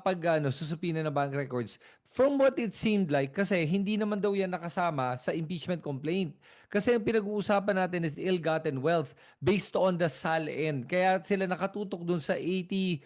susupina ng bank records, from what it seemed like, kasi hindi naman daw yan nakasama sa impeachment complaint. Kasi ang pinag-uusapan natin is ill-gotten wealth based on the SALN. Kaya sila nakatutok dun sa 88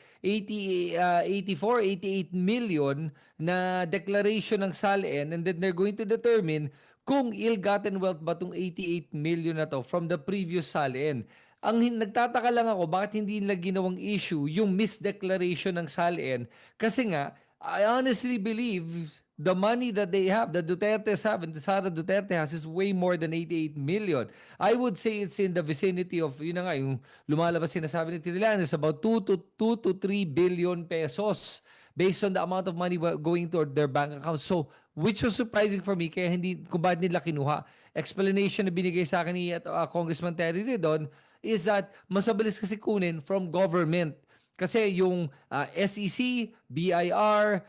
million na declaration ng SALN, and then they're going to determine kung ill-gotten wealth ba itong 88 million na to from the previous SALN. Ang nagtataka lang ako, bakit hindi nila ginawang issue yung misdeclaration ng SALN? Kasi nga, I honestly believe the money that they have, the Dutertes have, and Sara Duterte has, is way more than 88 million. I would say it's in the vicinity of, yun na nga, yung lumalabas sinasabi ni Trillanes, about 2 to 3 billion pesos. based on the amount of money going to their bank accounts. So, which was surprising for me, kaya hindi kung bakit nila kinuha. Explanation na binigay sa akin ni Congressman Terry Redon is that mas mabilis kasi kunin from government. Kasi yung SEC, BIR,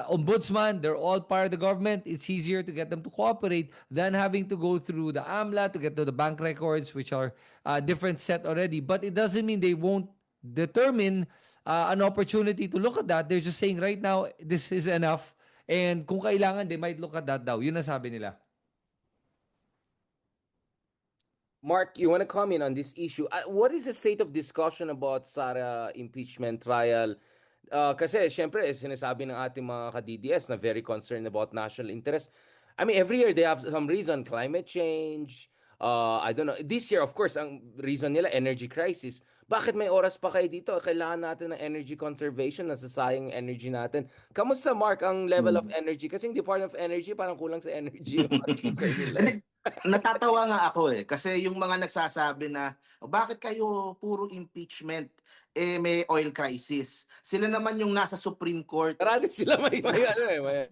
ombudsman, they're all part of the government. It's easier to get them to cooperate than having to go through the AMLA to get to the bank records, which are different set already. But it doesn't mean they won't determine an opportunity to look at that. They're just saying right now, this is enough. And kung kailangan, they might look at that daw. Yun ang sabi nila. Mark, you want to comment on this issue? What is the state of discussion about Sara impeachment trial? Kasi syempre, sinasabi ng ating mga ka-DDS na very concerned about national interest. I mean, every year they have some reason, climate change, I don't know. This year, of course, ang reason nila, energy crisis. Bakit may oras pa kayo dito? Kailangan natin ng energy conservation, nasasayang yung energy natin. Kamusta, Mark, ang level of energy? Kasi yung Department of Energy, parang kulang sa energy yung nila. Natatawa nga ako kasi yung mga nagsasabi na bakit kayo puro impeachment, may oil crisis. Sila naman yung nasa Supreme Court Marami sila may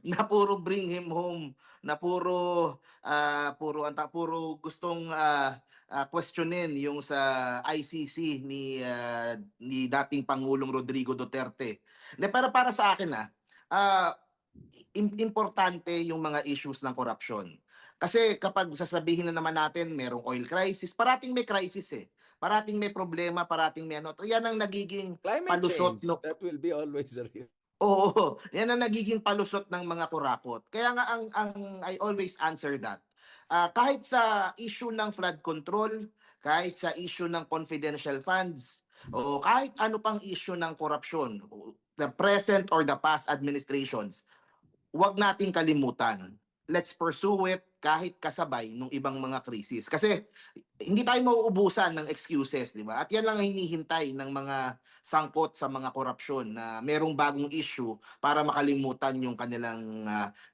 na puro bring him home, na puro gustong questionin yung sa ICC ni dating Pangulong Rodrigo Duterte. Para sa akin importante yung mga issues ng corruption. Kasi kapag sasabihin na naman natin merong oil crisis, parating may crisis Parating may problema, parating may ano. Yan ang nagiging climate palusot. change, that will be always a real. Oo, yan ang nagiging palusot ng mga kurakot. Kaya nga I always answer that. Kahit sa issue ng flood control, kahit sa issue ng confidential funds, o kahit ano pang issue ng korupsyon, the present or the past administrations, huwag nating kalimutan. Let's pursue it kahit kasabay ng ibang mga krisis. Kasi hindi tayo mauubusan ng excuses, di ba? At yan lang ang hinihintay ng mga sangkot sa mga korupsyon na merong bagong issue para makalimutan yung kanilang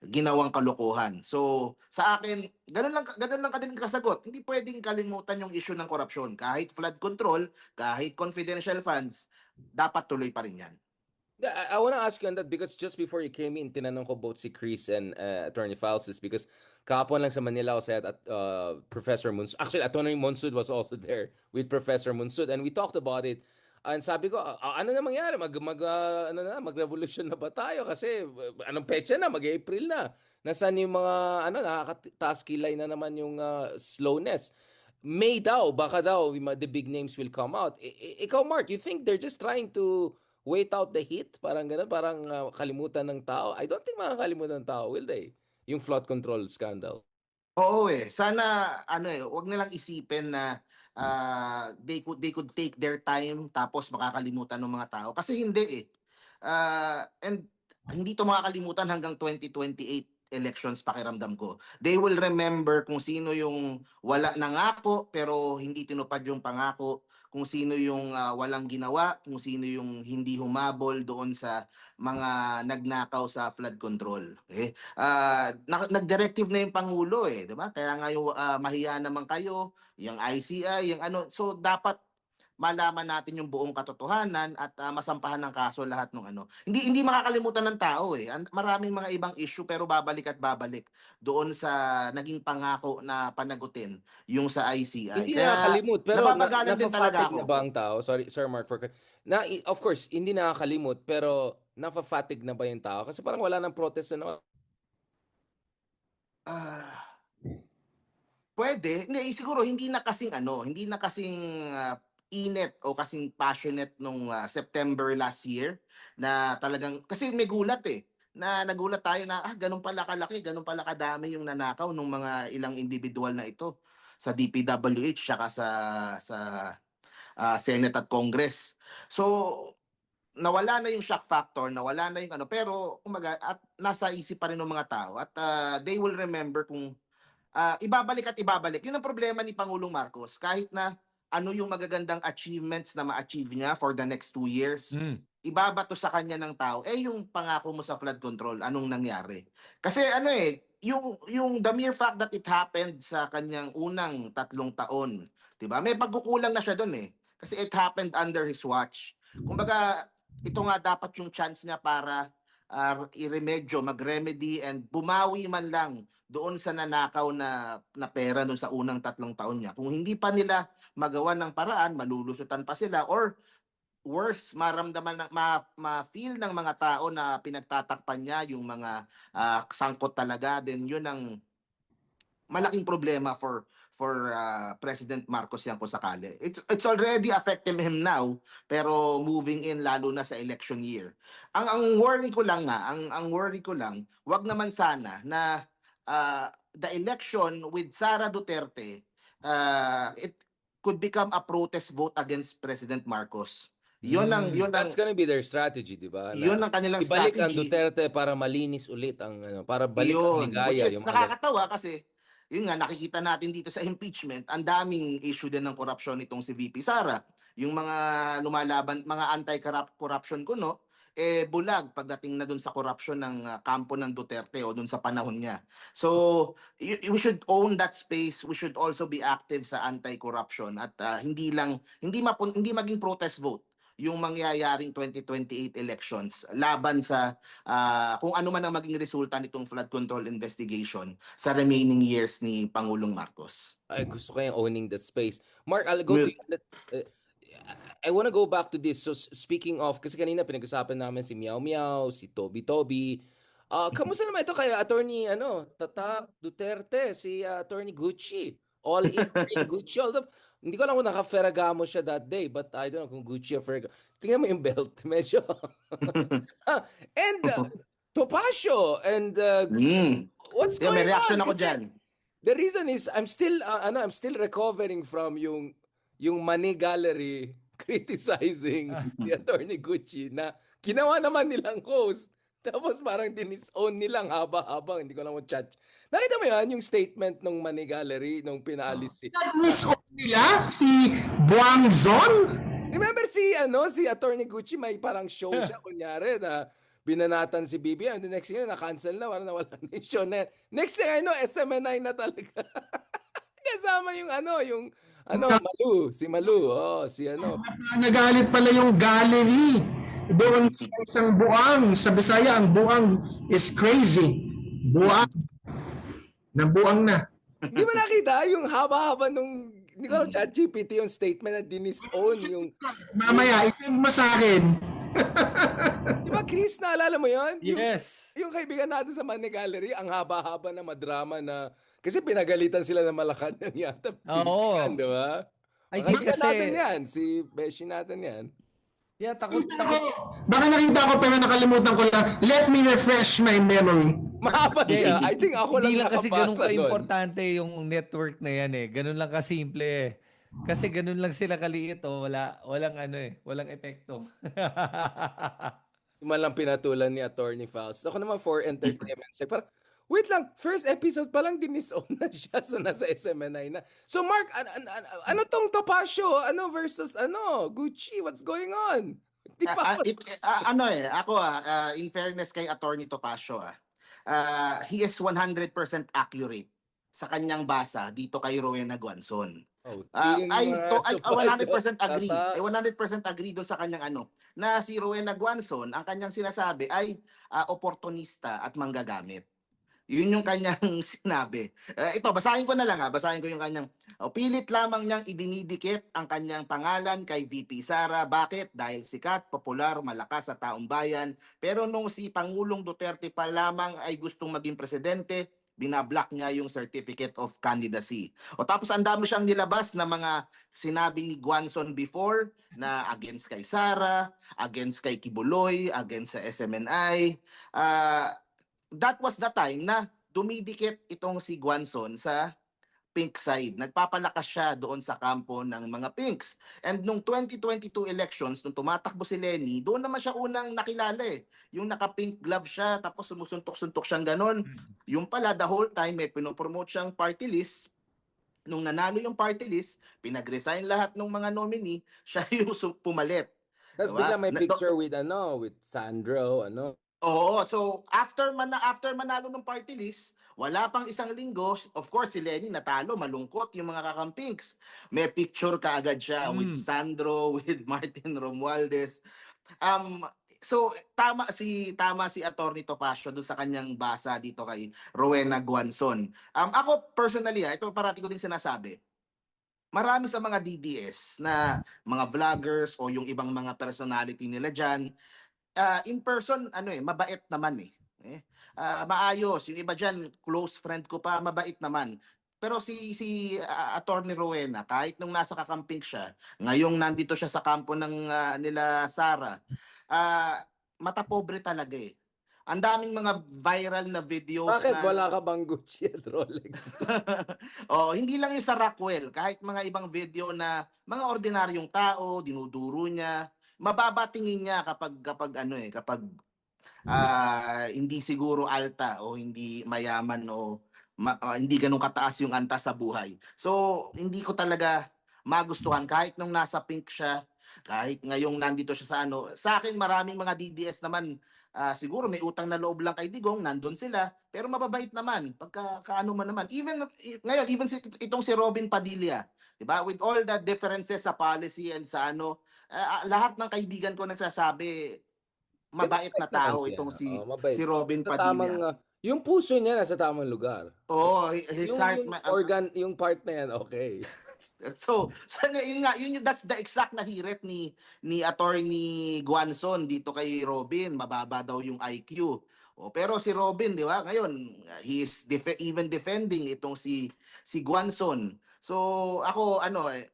ginawang kalokohan. So, sa akin, ganun lang kadin kasagot. Hindi pwedeng kalimutan yung issue ng korupsyon. Kahit flood control, kahit confidential funds, dapat tuloy pa rin yan. I want to ask you on that because just before you came in, tinanong ko both si Chris and Attorney Falsis because kahapon lang sa Manila ako at Professor Munsud. Actually, Attorney Munsud was also there with Professor Munsud and we talked about it. And sabi ko, ano na mangyari? Mag-revolution na ba tayo? Kasi anong petsa na? Mag-April na. Nasaan yung mga nakakataas kilay na naman yung slowness? May daw, baka daw, the big names will come out. Ikaw, Mark, you think they're just trying to wait out the heat? Parang gano'n, parang kalimutan ng tao. I don't think makakalimutan ng tao, will they? Yung flood control scandal. Oo sana wag nilang isipin na they could take their time tapos makakalimutan ng mga tao. Kasi hindi and hindi to makakalimutan hanggang 2028 elections pakiramdam ko. They will remember kung sino yung wala nangako pero hindi tinupad yung pangako, kung sino yung walang ginawa, kung sino yung hindi humabol doon sa mga nagnakaw sa flood control. Nag-directive na yung Pangulo di ba? Kaya nga yung mahiya naman kayo, yung ICI, yung ano. So dapat malaman natin yung buong katotohanan at masampahan ng kaso lahat ng ano. Hindi makakalimutan ng tao Maraming mga ibang issue pero babalik at babalik doon sa naging pangako na panagutin yung sa ICI. Hindi Kaya nakakalimot pero napapagalan din talaga nafa-fatigue ako. na ba ang tao? Sorry, Sir Mark, of course, hindi nakakalimot pero nafa-fatigue na ba yung tao? Kasi parang wala nang protest Pwede. Hindi, siguro hindi na kasing init o kasing passionate nung September last year na talagang kasi may gulat na nagulat tayo na ganun pala kalaki, ganun pala kadami yung nanakaw ng mga ilang individual na ito sa DPWH saka sa Senate at Congress. So nawala na yung shock factor, nawala na yung pero kumbaga at nasa isip pa rin ng mga tao at they will remember kung ibabalik at ibabalik. Yun ang problema ni Pangulong Marcos. Kahit na ano yung magagandang achievements na ma-achieve niya for the next 2 years, ibabato sa kanya ng tao, yung pangako mo sa flood control, anong nangyari? Kasi yung the mere fact that it happened sa kanyang unang 3 taon, diba? May pagkukulang na siya doon Kasi it happened under his watch. Kumbaga, ito nga dapat yung chance niya para i-remedyo, mag-remedy and bumawi man lang doon sa nanakaw na pera doon sa unang 3 taon niya. Kung hindi pa nila magawa ng paraan, malulusutan pa sila or worse, maramdaman na ma-feel ng mga tao na pinagtatakpan niya yung mga sangkot talaga, then yun ang malaking problema for President Marcos yan kung sakali. It's already affecting him now, pero moving in lalo na sa election year. Ang worry ko lang nga, ang worry ko lang, wag naman sana na the election with Sara Duterte, it could become a protest vote against President Marcos. Yun ang That's gonna be their strategy, di ba? yun ang kanilang Ibalik ang strategy. Duterte para malinis ulit ang para balik ang Yun, ligaya. which is Yung mga nakakatawa kasi yun nga nakikita natin dito sa impeachment, ang daming issue din ng korupsyon nitong si VP Sara. Yung mga lumalaban, mga anti-corruption kuno, bulag pagdating na dun sa korupsyon ng kampo ng Duterte o dun sa panahon niya. So, we should own that space. We should also be active sa anti-corruption at hindi maging protest vote yung mangyayaring 2028 elections laban sa kung ano man ang maging resulta nitong flood control investigation sa remaining years ni Pangulong Marcos. Ay, gusto ko yung owning the space. Mark, I'll go to you. I wanna go back to this. So, speaking of, kasi kanina pinag-usapan namin si Meow Meow, si Toby Toby. Kamusta naman ito kay Attorney Tata Duterte, si Attorney Gucci? All in Gucci. Although, hindi ko alam kung naka-Ferragamo siya that day, but I don't know kung Gucci or Ferragamo. Tingnan mo yung belt, medyo. And Topacio, and what's Yeah, may going reaction on? ako Kasi dyan. the reason is I'm still recovering from yung Money Gallery criticizing si Attorney Gucci na ginawa naman nilang host. Tapos parang dinis-own nilang haba-habang, hindi ko lang chat. Nakita mo yan, yung statement ng Money Gallery nung pinaalis si... Miss nila si Buangzon? Remember si Attorney Gucci, may parang show siya, kunyari, na binanatan si Bibi. And the next thing, na-cancel na, parang nawala na yung show na. Next thing, SMNI na talaga. Kasama yung Malu, si Malu, Nagalit pala yung gallery. Doon sa isang buang, sa Bisaya, ang buang is crazy. Buang. Nabuang na. Hindi mo nakita yung haba-haba nung, hindi ko ChatGPT yung statement na dinis-own yung... Mamaya, i-send mo sa akin. Di ba, Chris, naalala mo yun? Yes. Yung kaibigan natin sa Money Gallery, ang haba-haba na madrama na... Kasi pinagalitan sila ng Malacanang yata. Oo. Di ba? I think Kaibigan kasi... natin yan. Si Beshi natin yan. Yeah, takot. Baka nakita ko pero nakalimutan ko lang. Let me refresh my memory. Mahaba siya. I think ako lang Hindi lang kasi ganun nakabasa nun. ka-importante yung network na yan eh. Ganun lang kasimple eh. Kasi ganun lang sila kaliit oh. Walang epekto. Man lang pinatulan ni Attorney Faust. Ako naman for entertainment sake. Parang, wait lang, first episode pa lang dinis-own na siya. So nasa SMNI na. So Mark, ano tong Topacio? Versus Gucci? What's going on? Di pa Ako in fairness kay Attorney Topacio, he is 100% accurate sa kanyang basa dito kay Rowena Guanzon. I 100% agree. 100% agree doon sa kanyang na si Rowena Guanzon, ang kanyang sinasabi ay oportunista at manggagamit. Yun yung kanyang sinabi. Ito, basahin ko na lang Basahin ko yung kanyang pilit lamang niyang ibinidikit ang kanyang pangalan kay VP Sara. Bakit? Dahil sikat, popular, malakas sa taong bayan. Pero nung si Pangulong Duterte pa lamang ay gustong maging presidente, binablock niya yung certificate of candidacy. Tapos ang dami siyang nilabas na mga sinabi ni Guanzon before na against kay Sara, against kay Kibuloy, against sa SMNI. That was the time na dumidikit itong si Guanzon sa pink side. Nagpapalakas siya doon sa kampo ng mga pinks. And nung 2022 elections, nung tumatakbo si Lenny, doon naman siya unang nakilala eh. Yung naka-pink glove siya, tapos sumusuntok-suntok siyang ganon. Yung pala, the whole time, may pinopromote siyang party list. Nung nanalo yung party list, pinag-resign lahat ng mga nominee, siya yung pumalit. Tapos bigla may picture with Sandro, Oo, so after manalo ng party list, wala pang isang linggo, of course si Lenny natalo, malungkot yung mga kakampings. May picture kaagad siya with Sandro, with Martin Romualdez. So tama si Attorney Topacio doon sa kanyang basa dito kay Rowena Guanzon. Ako personally, ito parati ko din sinasabi. Marami sa mga DDS na mga vloggers o yung ibang mga personality nila diyan, in person mabait naman eh. Maayos, yung iba diyan close friend ko pa, mabait naman. Pero Attorney Rowena, kahit nung nasa kakamping siya, ngayong nandito siya sa kampo ng nila Sara, mata pobre talaga eh. Ang daming mga viral na videos Bakit na wala ka bang Gucci at Rolex? hindi lang yung sa Rockwell, kahit mga ibang video na mga ordinaryong tao, dinuduro niya, mababa tingin niya kapag hindi siguro alta o hindi mayaman o hindi ganun kataas yung antas sa buhay. So, hindi ko talaga magustuhan kahit nung nasa pink siya, kahit ngayong nandito siya sa akin maraming mga DDS naman, siguro may utang na loob lang kay Digong, nandun sila, pero mababait naman, kaano man naman. Ngayon, even itong si Robin Padilla, di ba? With all the differences sa policy and sa lahat ng kaibigan ko nagsasabi, mabait na tao itong si Robin Sa Padilla. tamang, yung puso niya nasa tamang lugar. Oo, his heart, Yung organ, yung part na yan, okay. So that's the exact na hirit ni Attorney Guanzon dito kay Robin, mababa daw yung IQ. Pero si Robin, di ba? Ngayon, he is even defending itong si Guanzon. So ako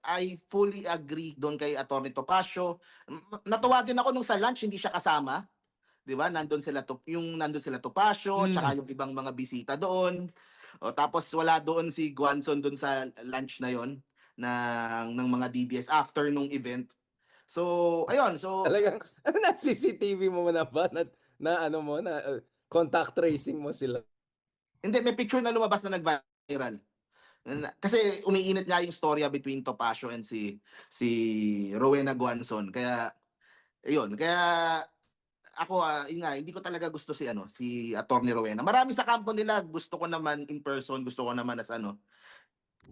I fully agree doon kay Attorney Topacio. Natuwa din ako nung sa lunch hindi siya kasama. 'Di ba? Nandun sila Topacio, tsaka yung ibang mga bisita doon. Tapos wala doon si Guanzon doon sa lunch na 'yon ng mga DDS after nung event. So, ayun. So, Talagang, na CCTV mo na ba? Na contact tracing mo sila? hindi, may picture na lumabas na nag-viral. Kasi umiinit nga yung storya between Topacio and si Rowena Guanzon. Kaya, ayun. Kaya, ako, hindi ko talaga gusto si Attorney Rowena. Marami sa kampo nila, gusto ko naman in person, gusto ko naman as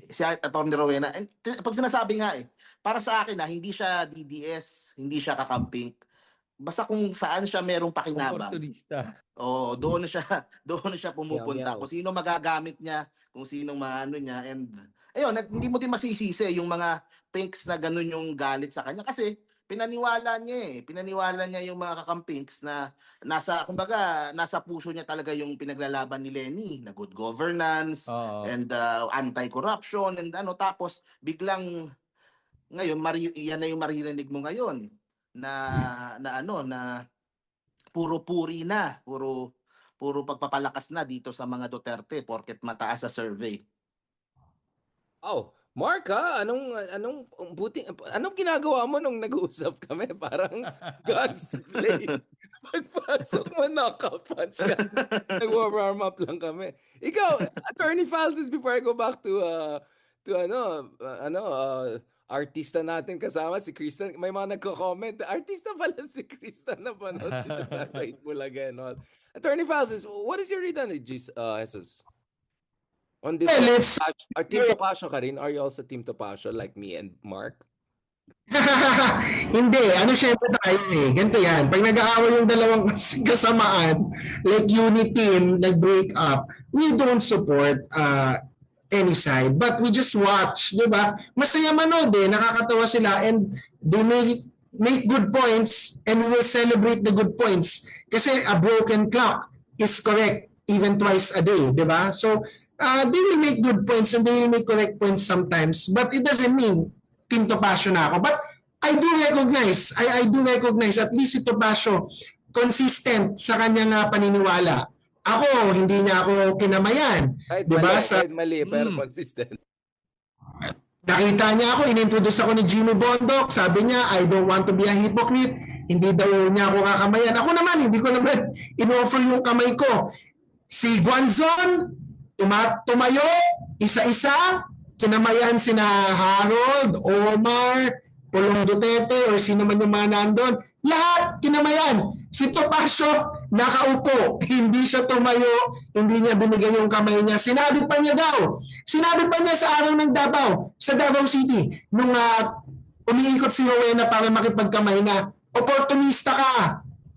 si Attorney Rowena. And pag sinasabi nga para sa akin hindi siya DDS, hindi siya kakamping. Basta kung saan siya merong pakinabang. Oportunista. Oo, doon na siya pumupunta. Yaw. Kung sino magagamit niya, kung sino maano niya, and ayun, hindi mo din masisisi yung mga pinks na ganun yung galit sa kanya kasi pinaniwala niya yung mga kakampings na nasa puso niya talaga yung pinaglalaban ni Lenny na good governance and anti-corruption and tapos biglang ngayon yan na yung maririnig mo ngayon na puro puri na, puro pagpapalakas na dito sa mga Duterte porket mataas sa survey. Oh, Mark, anong ginagawa mo nung nag-uusap kami? Parang God's play. Pagpasok mo, knockout punch ka. Nag-warm up lang kami. Ikaw, Attorney Falces, before I go back to artista natin kasama, si Kristen. May mga nagko-comment, artista pala si Kristen na panood dito sa Itbulaga and all. Attorney Falces, what is your read on it, Jesus? On this, Team Topacio ka rin? Are you also Team Topacio like me and Mark? Hindi, syempre tayo ganito yan. Pag nag-aaway yung dalawang kasamaan, like unit team, nag-break up, we don't support any side. But we just watch, di ba? Masaya manood nakakatawa sila and they make good points and we will celebrate the good points. Kasi a broken clock is correct even twice a day, di ba? So, they will make good points and they will make correct points sometimes. But it doesn't mean Team Topacio na ako. But I do recognize, at least si Topacio, consistent sa kanyang paniniwala. Ako, hindi niya ako kinamayan. Kahit diba? mali, pero consistent. Nakita niya ako, inintroduce ako ni Jimmy Bondoc. Sabi niya, I don't want to be a hypocrite. Hindi daw niya ako kakamayan. Ako naman, hindi ko naman in-offer yung kamay ko. Si Guanzon, tumayo, isa-isa, kinamayan sina Harold, Omar, Pulong Duterte, or sino man yung mga nandun. Lahat kinamayan. Si Topacio, nakaupo. Hindi siya tumayo, hindi niya binigay yung kamay niya. Sinabi pa niya sa araw ng Davao, sa Davao City, nung umiikot si Rowena para makipagkamay na, Oportunista ka.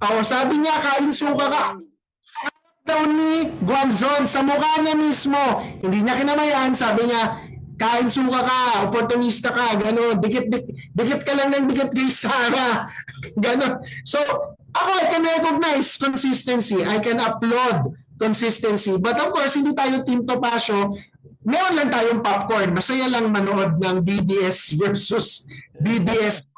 O, sabi niya, kain suka ka. Daw ni Guanzon sa mukha niya mismo. Hindi niya kinamayan, sabi niya, kain suka ka, oportunista ka, gano'n, dikit ka lang ng dikit kay Sara. Gano'n. So, ako, I can recognize consistency. I can applaud consistency. But of course, hindi tayo Team Topacio. Meron lang tayong popcorn. Masaya lang manood ng BDS versus BDS.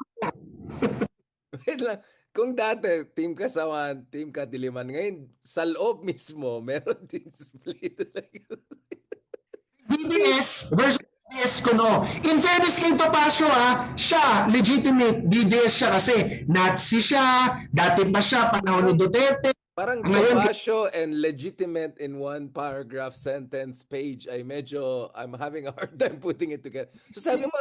Wait lang. Kung dati, team Kasawan, team Kadiliman, ngayon, sa loob mismo, meron din split. BDS versus BDS ko, no. In fairness kay Topacio, siya, legitimate BDS siya kasi Nazi siya, dati pa siya, panahon ni Duterte. Parang Ngayon, Topacio and legitimate in one paragraph sentence page ay medyo, I'm having a hard time putting it together. So sabi mo,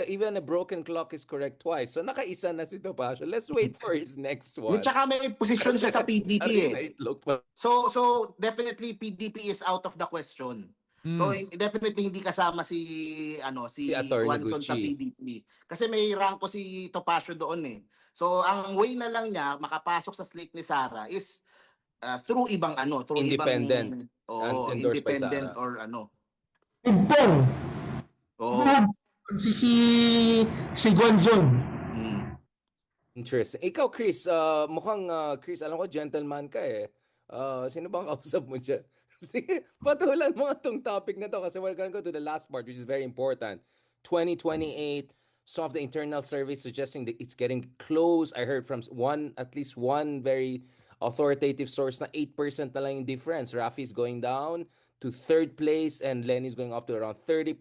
even a broken clock is correct twice. So nakaisa na si Topacio. Let's wait for his next one. At saka may posisyon siya sa PDP eh. Look pa. So definitely PDP is out of the question. So definitely hindi kasama si Si Atty. Guanzon sa Gucci. PDP. Kasi may ranko si Topacio doon eh. So ang way na lang niya makapasok sa slate ni Sara is through Independent. ibang Endorsed by independent Sara. or ano. Bong. Oo. Si Guanzon. Interesting. Ikaw, Chris, mukhang, Chris, alam ko, gentleman ka eh. Sino bang kausap mo dyan? Sige, patulan mo nga tong topic na to kasi we're gonna go to the last part, which is very important. 2028, some of the internal surveys suggesting that it's getting close. I heard from at least one very authoritative source na 8% na lang yung difference. Rafi is going down to third place and Lenny is going up to around 30%,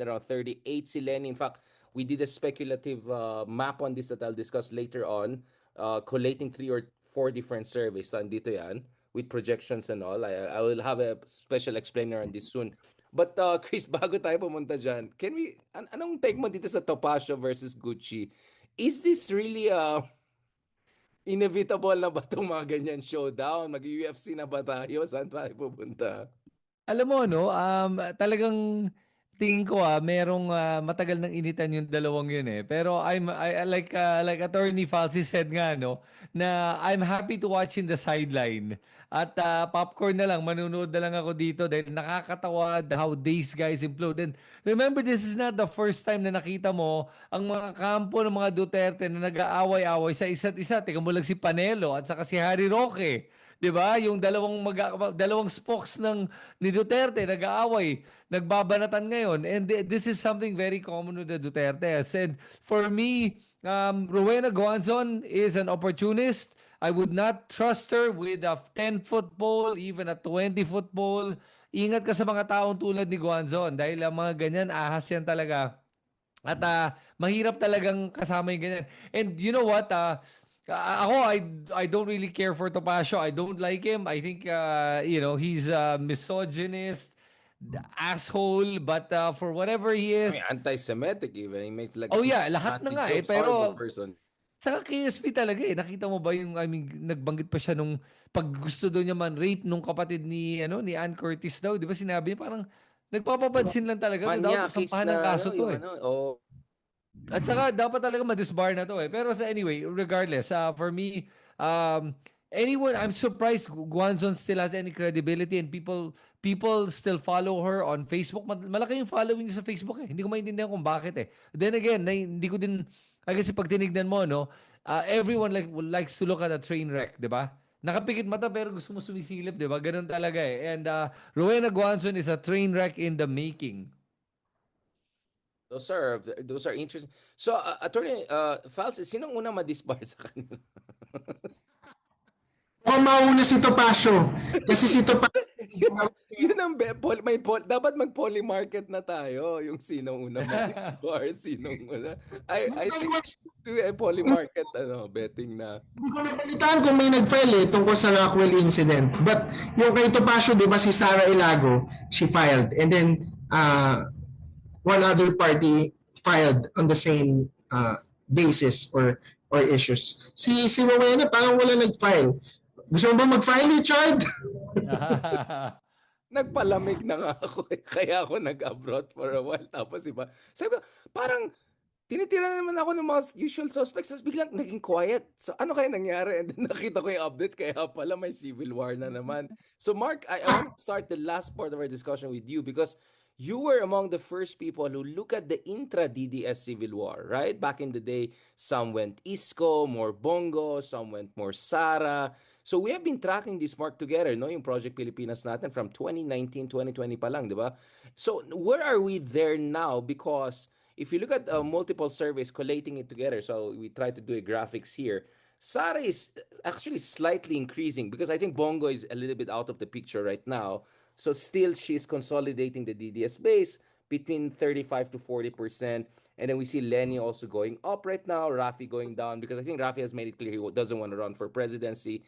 around 38 si Lenny. In fact, we did a speculative map on this that I'll discuss later on, collating 3 or 4 different surveys. Nandito yan with projections and all. I will have a special explainer on this soon. But Chris, bago tayo pumunta dyan, anong take mo dito sa Topacio versus Gucci? Is this really inevitable na ba itong mga ganyan showdown? Mag-UFC na ba tayo? Saan tayo pupunta? Alam mo, no, talagang tingin ko merong matagal nang initan yung dalawang yun eh. Pero I like Attorney Falsi said nga, no, na I'm happy to watch in the sideline. At popcorn na lang, manunood na lang ako dito dahil nakakatawa how these guys implode. And remember, this is not the first time na nakita mo ang mga kampo ng mga Duterte na nag-aaway-away sa isa't isa. Tingnan mo lang si Panelo at saka si Harry Roque. 'Di ba? Yung dalawang spokes ni Duterte nag-aaway, nagbabanatan ngayon. And this is something very common with the Dutertes. And for me, Rowena Guanzon is an opportunist. I would not trust her with a 10-foot pole, even a 20-foot pole. Ingat ka sa mga taong tulad ni Guanzon dahil ang mga ganyan, ahas yan talaga. At mahirap talagang kasama yung ganyan. And you know what? Ako, I don't really care for Topacio. I don't like him. I think, he's a misogynist, asshole, but for whatever he is... Anti-Semitic even. He makes like... Oh yeah, lahat na nga eh. Pero... person. Saka KSP talaga eh. Nakita mo ba yung, nagbanggit pa siya nung pag gusto daw niya man rape nung kapatid ni Ann Curtis daw. Di ba sinabi niya parang nagpapapansin lang talaga. Dapat sampahan ng kaso to eh. At saka dapat talaga ma-disbar na to eh. Pero anyway, regardless, for me, anyone, I'm surprised Guanzon still has any credibility and people still follow her on Facebook. Malaki yung following niya sa Facebook eh. Hindi ko maintindihan kung bakit eh. Then again, hindi ko din, kasi pag tinignan mo, no, everyone likes to look at a train wreck, di ba? Nakapikit mata pero gusto mo sumisilip, di ba? Ganun talaga eh. And Rowena Guanzon is a train wreck in the making. Those are interesting. So, Attorney Falsi, sinong una ma-disbar sa kanila? Kung mauna si Topacio. Kasi si Topacio... Yun ang dapat mag-poly market na tayo. Yung sinong una ma-disbar, sinong una. I think to a poly market betting na. Hindi ko napalitaan kung may nag-file tungkol sa Rockwell incident. But yung kay Topacio, di ba si Sara Ilago, she filed. And then, one other party filed on the same basis or issues. Si Rowena parang wala nag-file. Gusto mo ba mag-file, Richard? Nagpalamig na nga ako eh. Kaya ako nag-abroad for a while. Tapos iba, sabi ko, parang tinitira na naman ako ng mga usual suspects, tapos biglang naging quiet. So ano kaya nangyari? And then nakita ko yung update, kaya pala may civil war na naman. So Mark, I want to start the last part of our discussion with you because you were among the first people who look at the intra-DDS civil war, right? Back in the day, some went Isko, more Bongo, some went more Sara. So we have been tracking this, Mark, together, no? Yung Project Pilipinas natin from 2019, 2020 pa lang, di ba? So where are we there now? Because if you look at multiple surveys collating it together, so we try to do a graphics here. Sara is actually slightly increasing because I think Bongo is a little bit out of the picture right now. So still she's consolidating the DDS base between 35 to 40%. And then we see Lenny also going up right now, Rafi going down because I think Rafi has made it clear he doesn't want to run for presidency.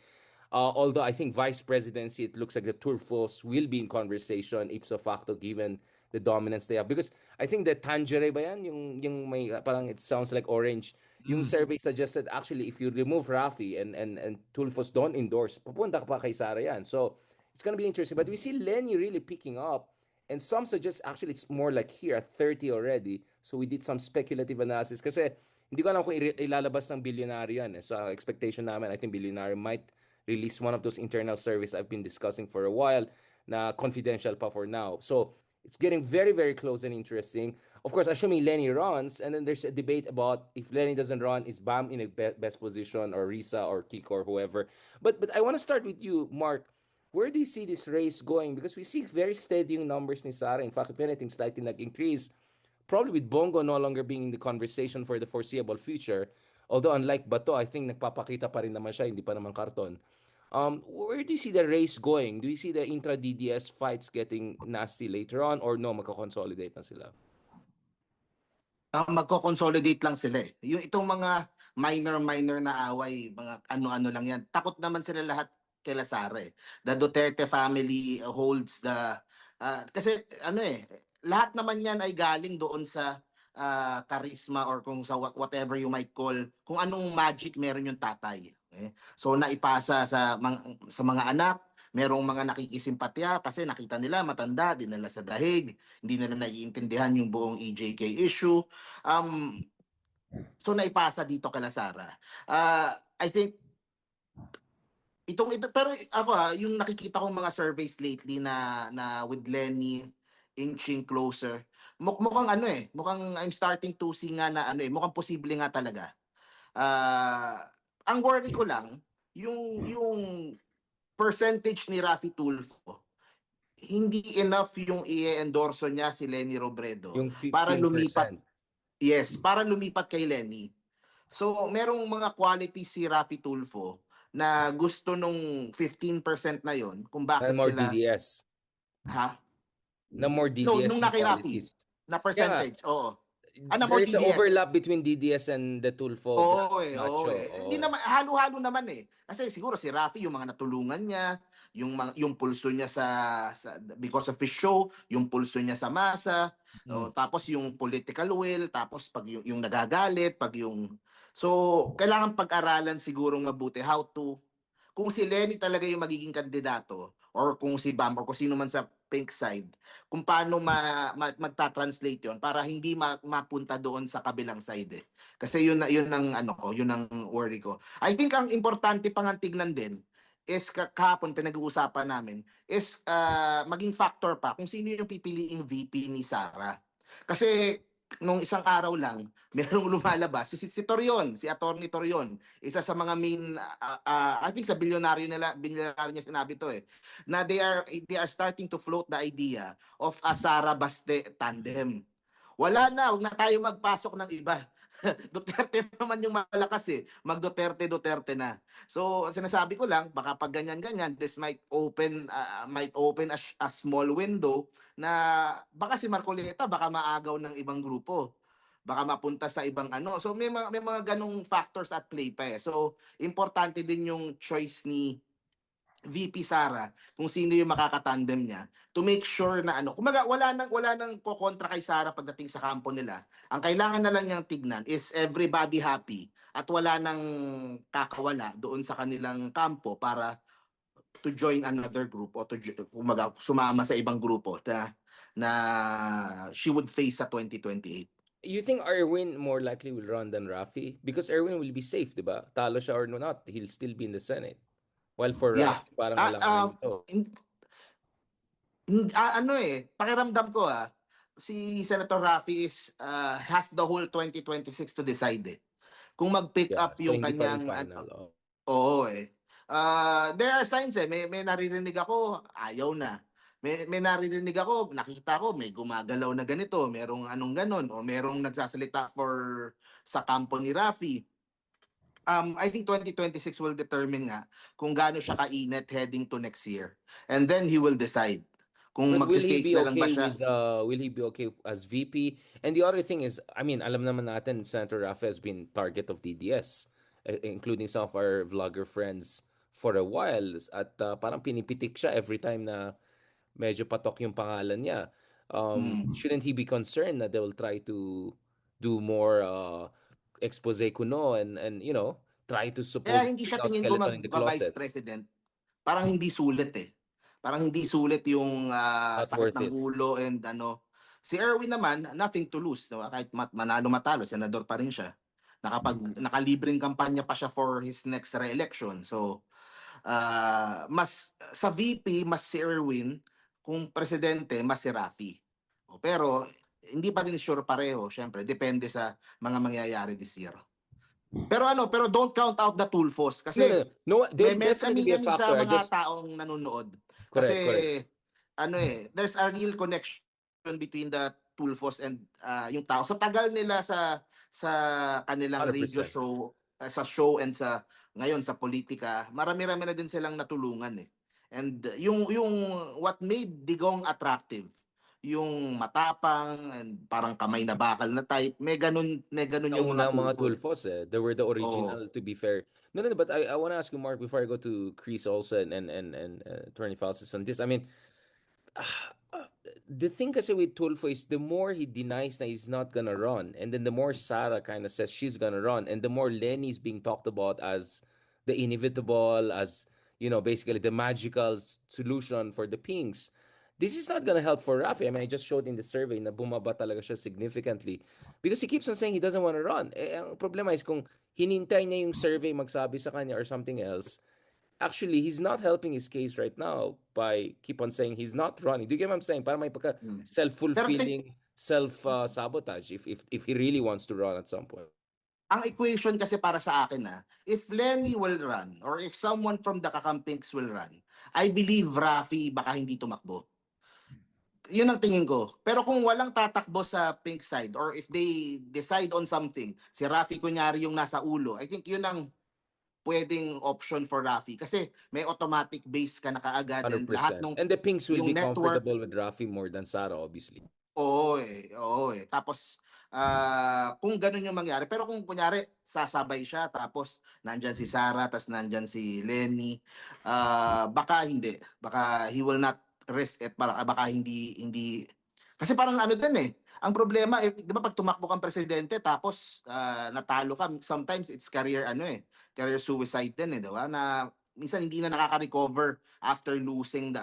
Although I think vice presidency, it looks like the Turfos will be in conversation ipso facto given the dominance they have. Because I think the Tanjere ba yan? Yung may, parang it sounds like orange. Yung survey suggested actually if you remove Rafi and Tulfos don't endorse, papunta ka pa kay Sara yan. So it's gonna be interesting. But we see Lenny really picking up. And some suggest actually it's more like here at 30 already. So we did some speculative analysis. Kasi hindi ko alam kung ilalabas ng Billionaire yan. So expectation namin, I think Billionaire might release one of those internal surveys I've been discussing for a while na confidential pa for now. So it's getting very, very close and interesting. Of course, assuming Lenny runs, and then there's a debate about if Lenny doesn't run, is Bam in a best position, or Risa, or Kiko, or whoever. But I want to start with you, Mark. Where do you see this race going? Because we see very steady yung numbers ni Sara. In fact, if anything, slightly nag-increase. Probably with Bongo no longer being in the conversation for the foreseeable future. Although unlike Bato, I think nagpapakita pa rin naman siya, hindi pa naman karton. Where do you see the race going? Do you see the intra-DDS fights getting nasty later on or no, magko-consolidate na sila? Magko-consolidate lang sila eh. Yung itong mga minor na away, mga ano-ano lang yan. Takot naman sila lahat kay Sara eh. The Duterte family holds the kasi ano eh, lahat naman yan ay galing doon sa charisma or kung sa whatever you might call, kung anong magic meron yung tatay. Okay? So naipasa sa mga anak, merong mga nakikisimpatya kasi nakita nila matanda, dinala sa dahig, hindi nila naiintindihan yung buong EJK issue. So naipasa dito kay Sara. I think ito pero ako yung nakikita kong mga surveys lately na with Lenny inching closer, mukhang ano eh, mukhang I'm starting to see nga na ano eh, mukhang posible nga talaga. Ang worry ko lang yung percentage ni Rafi Tulfo, hindi enough yung i-endorso niya si Lenny Robredo Yung 15%. para lumipat. Yes, para lumipat kay Lenny. So, merong mga quality si Rafi Tulfo na gusto nung 15% na yon kung bakit Na more sila DDS. ha? Na more DDS. Nung na kay Rafi na percentage. Oo. There is an overlap between DDS and the Tulfo. Oo eh. Hindi naman halo-halo naman eh. Kasi siguro si Rafi yung mga natulungan niya, yung pulso niya sa because of his show, yung pulso niya sa masa, tapos yung political will, tapos pag yung nagagalit, pag yung so kailangan pag-aralan siguro mabuti how to kung si Lenny talaga yung magiging kandidato or kung si Bam or kung sino man sa pink side, kung paano magta-translate yon para hindi mapunta doon sa kabilang side eh. Kasi yun ang ano ko, yun ang worry ko. I think ang importante pang tignan din is kahapon pinag-uusapan namin is maging factor pa kung sino yung pipiliing VP ni Sara. Kasi nung isang araw lang, merong lumalabas si Torion, si Attorney Torion, isa sa mga main I think sa bilyonaryo niya sinabi to eh, na they are starting to float the idea of a Sara Baste tandem. Wala na, huwag na tayo magpasok ng iba. Duterte naman yung malakas eh. Mag-Duterte na. So, sinasabi ko lang, baka pag ganyan-ganyan, this might open a small window na baka si Marcoleta, baka maagaw ng ibang grupo. Baka mapunta sa ibang ano. So, may mga ganong factors at play pa eh. So, importante din yung choice ni VP Sara kung sino yung makakatandem niya to make sure na ano, kumaga wala nang kokontra kay Sara pagdating sa kampo nila. Ang kailangan na lang niyang tignan is everybody happy at wala nang kakawala doon sa kanilang kampo para to join another group o to sumama sa ibang grupo na she would face sa 2028. You think Erwin more likely will run than Rafi? Because Erwin will be safe, di ba? Talo siya or not, he'll still be in the Senate. While for Yeah. Rafi, parang Ah, alanganin ito. ano pakiramdam ko si Senator Raffy has the whole 2026 to decide kung mag-pick Yeah, up so yung hindi pa rin kanyang final. Oh. oo there are signs may naririnig ako ayaw na. May naririnig ako, nakita ko may gumagalaw na ganito, merong anong ganon o merong nagsasalita sa kampo ni Raffy. I think 2026 will determine nga kung gaano siya kainit heading to next year. And then he will decide kung But will he magsi-safe be na lang ba okay siya. will he be okay as VP? And the other thing is, I mean, alam naman natin Senator Rafi has been target of DDS, including some of our vlogger friends for a while at parang pinipitik siya every time na medyo patok yung pangalan niya. Shouldn't he be concerned that they will try to do more expose kuno and try to Kaya suppose hindi bring siya out tingin ko skeleton in the magba-vice closet? president. Parang hindi sulit Parang hindi sulit yung Not sakit worth ng it. ulo and Si Erwin naman, nothing to lose. Diba? Kahit manalo matalo, senador pa rin siya. Nakalibreng kampanya pa siya for his next re-election. So, mas sa VP, mas si Erwin. Kung presidente, mas si Raffy. Pero, hindi pa din sure pareho. Siyempre, depende sa mga mangyayari this year. Pero don't count out the Tulfos kasi No, they'll definitely be a kami sa factor. mga taong nanonood. Kasi Correct. there's a real connection between the Tulfos and yung tao. Sa tagal nila sa kanilang radio 100%. show, sa show and ngayon sa politika, marami-rami na din silang natulungan And yung what made Digong attractive, yung matapang and parang kamay na bakal na type, may ganun yung mga Nauna ang mga Tulfo. Tulfos They were the original, to be fair. No, but I want to ask you, Mark, before I go to Chris also and Attorney Falsis on this. I mean, the thing kasi with Tulfo is the more he denies na he's not gonna run, and then the more Sarah kind of says she's gonna run, and the more Lenny's being talked about as the inevitable, as basically the magical solution for the Pinks. This is not gonna help for Rafi. I mean, I just showed in the survey na bumaba talaga siya significantly because he keeps on saying he doesn't want to run. Ang problema is kung hinintay niya yung survey magsabi sa kanya or something else, actually, he's not helping his case right now by keep on saying he's not running. Do you get what I'm saying? Para may pagka self-fulfilling self-sabotage if he really wants to run at some point. Ang equation kasi para sa akin if Lenny will run or if someone from the Kakampinks will run, I believe Rafi baka hindi tumakbo. Yun ang tingin ko. Pero kung walang tatakbo sa pink side or if they decide on something, si Rafi kunyari yung nasa ulo, I think yun ang pwedeng option for Rafi kasi may automatic base ka na kaagad and lahat 100%. And the Pinks will yung be network, comfortable with Rafi more than Sara, obviously. Oo Tapos kung ganun yung mangyari, pero kung kunyari sasabay siya tapos nandyan si Sara tapos nandyan si Lenny, baka hindi. Baka he will not risk it, baka hindi kasi parang din ang problema di ba pag tumakbo kang presidente tapos natalo ka, sometimes it's career career suicide din di ba, na minsan hindi na nakaka-recover after losing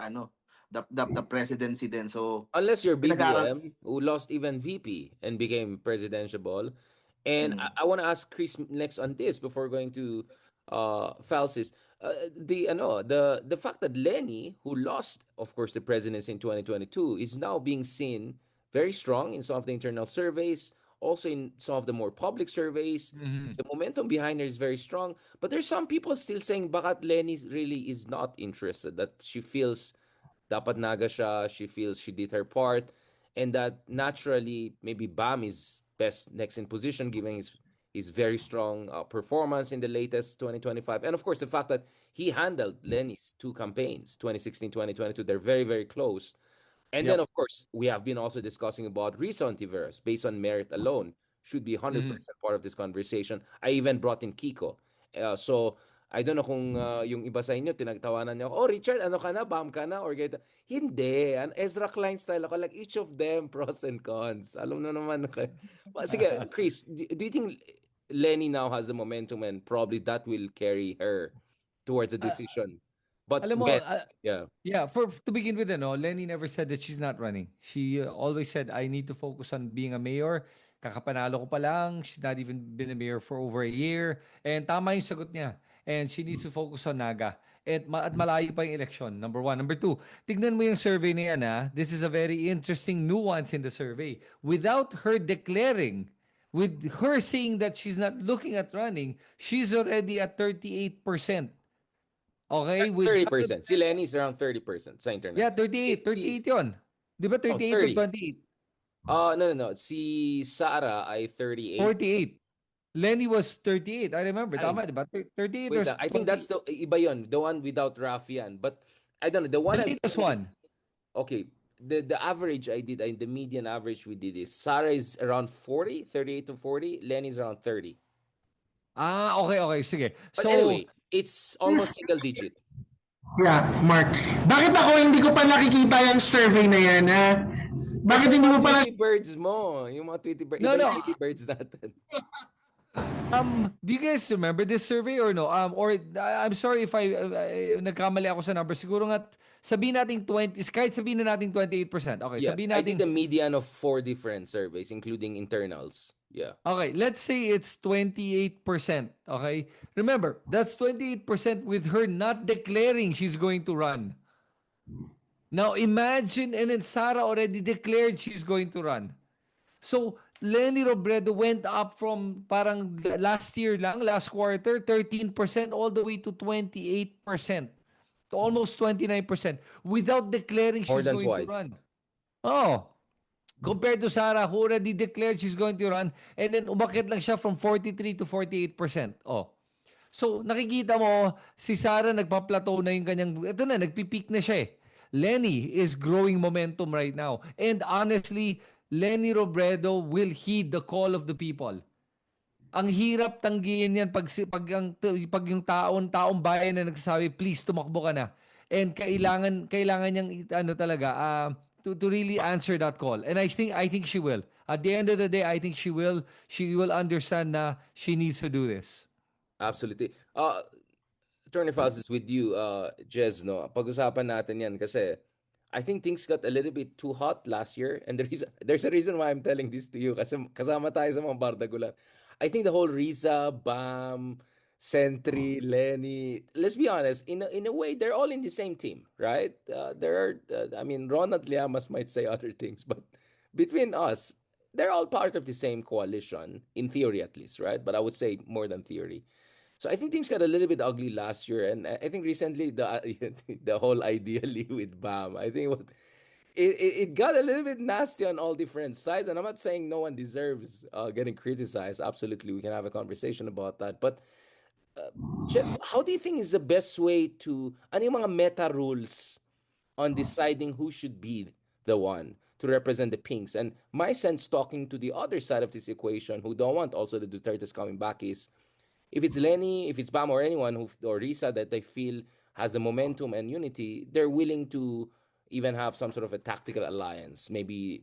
the presidency din. So unless you're BBM who lost even VP and became presidential. And I want to ask Chris next on this before going to Falsis. The fact that Lenny, who lost, of course, the presidency in 2022, is now being seen very strong in some of the internal surveys, also in some of the more public surveys. The momentum behind her is very strong. But there's some people still saying bakat Lenny really is not interested, that she feels dapat naga siya, she feels she did her part, and that naturally maybe Bam is best next in position given his very strong performance in the latest 2025. And of course, the fact that he handled Lenny's two campaigns, 2016, 2022, they're very, very close. And then, of course, we have been also discussing about Risa Ontiveros, based on merit alone, should be 100% part of this conversation. I even brought in Kiko. So, I don't know kung yung iba sa inyo, tinagtawanan niyo ako, oh, Richard, ano ka na? Bam ka na? Or ganito. Hindi. An Ezra Klein style ako. Like, each of them, pros and cons. Alam na naman. Sige, Chris, do you think Lenny now has the momentum and probably that will carry her towards a decision? But Alam mo, when? Yeah. Yeah, to begin with, Lenny never said that she's not running. She always said, I need to focus on being a mayor Kakapanalo ko pa lang. She's not even been a mayor for over a year. And tama yung sagot niya. And she needs to focus on Naga. At malayo pa yung election. Number one. Number two, tignan mo yung survey na yan, ha? This is a very interesting nuance in the survey. Without her declaring, with her saying that she's not looking at running, she's already at 38%. Okay? With 30%. Si Lenny is around 30% sa internet. Yeah, 38. 38 yun. Di ba 38 or 30. 28? No. Si Sara ay 38. 48. Lenny was 38. I remember. Ay. Tama, di ba? 38 Wait or lang. I think that's the iba yun. The one without Rafian. But I don't know. The one the latest one. Okay. The average the median average we did is Sara is around 40, 38 to 40. Lenny is around 30. Ah, okay. Sige. But So, anyway, it's almost single digit. Yeah, Mark. Bakit ako hindi ko pa nakikita yung survey na yan, ha? Bakit hindi mo pa Tweety birds mo. Yung mga Tweety birds. No, iba yung no. Tweety birds natin. do you guys remember this survey or no? Or I'm sorry if I nagkamali ako sa number. Siguro nga sabihin natin 20, kahit sabihin na natin 28%. Okay, Yeah, sabihin I natin did the median of 4 different surveys, including internals. Yeah. okay, let's say it's 28%. Okay? Remember, that's 28% with her not declaring she's going to run. Now imagine, and then Sara already declared she's going to run. So Lenny Robredo went up from parang last quarter, 13% all the way to 28%. To almost 29% without declaring More she's than going twice. to run. Oh. Compared to Sara, who already declared she's going to run, and then umakyat lang siya from 43 to 48%. Oh. So, nakikita mo, si Sara nagpa-plateau na yung kanyang, ito na, nagpipeak na siya eh. Lenny is growing momentum right now. And honestly, Lenny Robredo will heed the call of the people. Ang hirap tanggihin yan pag yung taong bayan na nagsasabi, please, tumakbo ka na. And kailangan niyang to really answer that call. And I think she will. At the end of the day, I think she will understand na she needs to do this. Absolutely. Attorney Faz is with you, Jez, no? Pag-usapan natin yan kasi I think things got a little bit too hot last year, and there's a reason why I'm telling this to you kasi kasama tayo sa mga bardagulan. I think the whole Riza, Bam, Sentry, Lenny, let's be honest, in a way, they're all in the same team, right? Ronald Llamas might say other things, but between us, they're all part of the same coalition, in theory at least, right? But I would say more than theory. So I think things got a little bit ugly last year, and I think recently the whole ideally with Bam, I think it got a little bit nasty on all different sides, and I'm not saying no one deserves getting criticized. Absolutely, we can have a conversation about that. But just how do you think is the best way to ano yung mga meta rules on deciding who should be the one to represent the Pinks? And my sense, talking to the other side of this equation, who don't want also the Dutertes coming back, is if it's Lenny, if it's Bam or anyone or Risa that they feel has the momentum and unity, they're willing to even have some sort of a tactical alliance. Maybe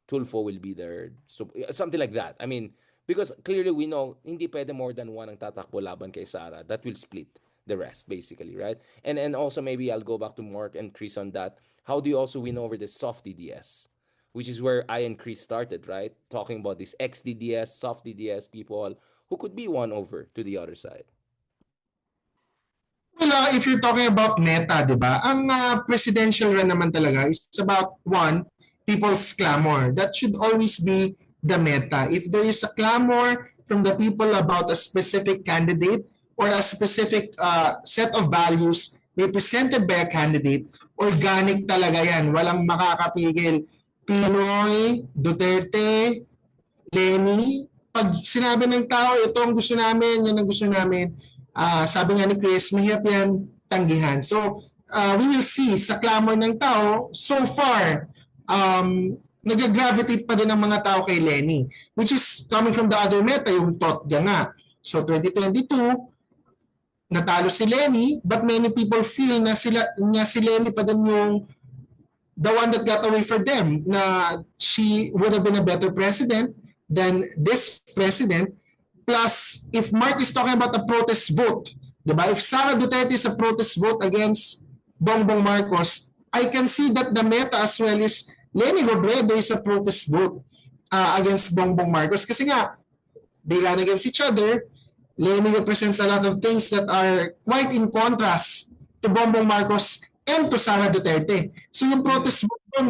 Tulfo will be there, so something like that. I mean, because clearly we know hindi pwede more than one ang tatakbo laban kay Sara. That will split the rest, basically, right? And also maybe I'll go back to Mark and Chris on that. How do you also win over the soft DDS? Which is where I and Chris started, right? Talking about this ex-DDS, soft DDS people who could be won over to the other side. Well, if you're talking about meta, di ba? Ang presidential run naman talaga is about one, people's clamor. That should always be the meta. If there is a clamor from the people about a specific candidate or a specific set of values may presented by a candidate, organic talaga yan. Walang makakapigil. Pinoy, Duterte, Lenny, pag sinabi ng tao, ito ang gusto namin, yan ang gusto namin, sabi nga ni Chris, mahirap yan tanggihan. So, we will see sa clamor ng tao, so far, nag-gravitate pa din ang mga tao kay Lenny, which is coming from the other meta, yung Totga nga. So, 2022, natalo si Lenny, but many people feel na si Lenny pa din yung the one that got away for them, na she would have been a better president than this president. Plus, if Mark is talking about a protest vote, diba? If Sara Duterte is a protest vote against Bongbong Marcos, I can see that the meta as well is Lenny Robredo is a protest vote. against Bongbong Marcos. Kasi nga, they ran against each other. Lenny represents a lot of things that are quite in contrast to Bongbong Marcos and to Sara Duterte. So yung protest vote doon,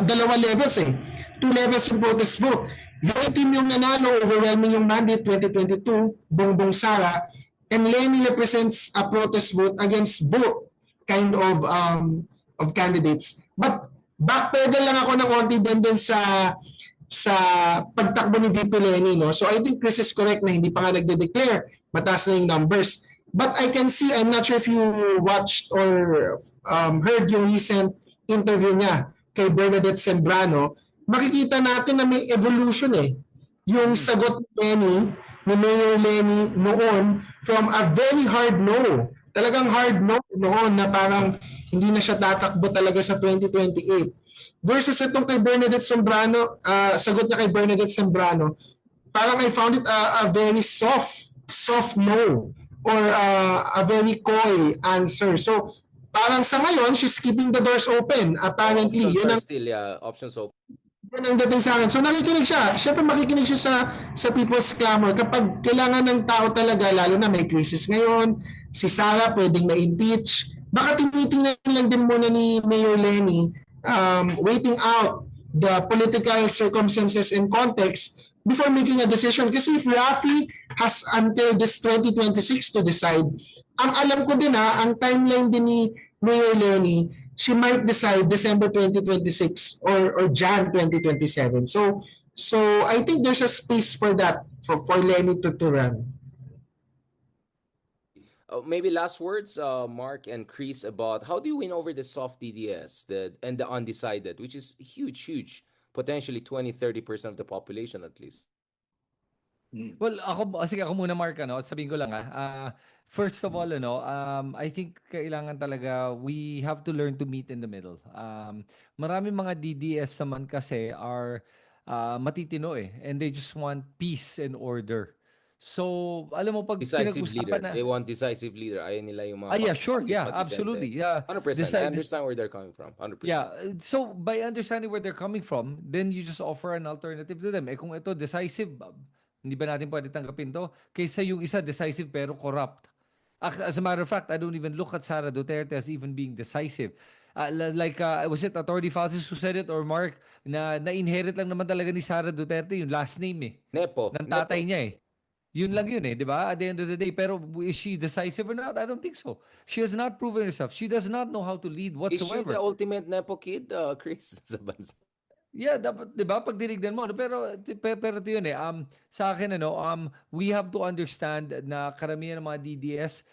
dalawa levels eh. 2 levels yung protest vote. Yung team yung nanalo, overwhelming yung mandate 2022, Bongbong Sara, and Lenny represents a protest vote against both kind of candidates. But backpedal lang ako ng konti doon sa pagtakbo ni VP Lenny, no? So I think Chris is correct na hindi pa nga nagde-declare, mataas na yung numbers. But I can see, I'm not sure if you watched or heard yung recent interview niya kay Bernadette Sembrano, makikita natin na may evolution eh. Yung sagot ni Mayor Lenny noon from a very hard no. Talagang hard no noon na parang hindi na siya tatakbo talaga sa 2028. Versus itong kay Bernadette Sembrano, sagot niya kay Bernadette Sembrano, parang I found it a very soft no or a very coy answer. So parang sa ngayon, she's keeping the doors open. Apparently, yun ang still, options open. yun ang dating sa akin. So nakikinig siya. Siyempre makikinig siya sa people's clamor. Kapag kailangan ng tao talaga, lalo na may crisis ngayon, si Sara pwedeng na-impeach. Baka tinitingnan lang din muna ni Mayor Lenny, waiting out the political circumstances and context before making a decision. Kasi if Raffy has until this 2026 to decide, ang alam ko din ang timeline din ni Mayor Lenny, she might decide December 2026 or Jan 2027. So I think there's a space for that for Lenny to run. Maybe last words, Mark and Chris, about how do you win over the soft DDS and the undecided, which is huge, potentially 20-30% of the population at least. Well, sige ako muna, Mark, sabihin ko lang first of all, I think kailangan talaga we have to learn to meet in the middle. Maraming mga DDS naman kasi are matitino and they just want peace and order. So, alam mo, pag Decisive leader. pinag-usapan na They want decisive leader. Ayaw nila yung mga... yeah, sure. Yeah, pag-decente. absolutely. Yeah. 100%. I understand where they're coming from. 100%. Yeah. So, by understanding where they're coming from, then you just offer an alternative to them. Kung ito decisive, hindi ba natin pwede tanggapin to? Kaysa yung isa decisive pero corrupt. As a matter of fact, I don't even look at Sara Duterte as even being decisive. Was it Atty. Francis who said it or Mark na inherit lang naman talaga ni Sara Duterte yung last name Nepo. ng tatay niya Yun lang yun di ba? At the end of the day. Pero is she decisive or not? I don't think so. She has not proven herself. She does not know how to lead Is she whatsoever. the ultimate Nepo kid, Chris? Sa bansa? Yeah, dapat, 'di ba? Pag dinigdan mo, pero ito 'yun sa akin we have to understand na karamihan ng mga DDS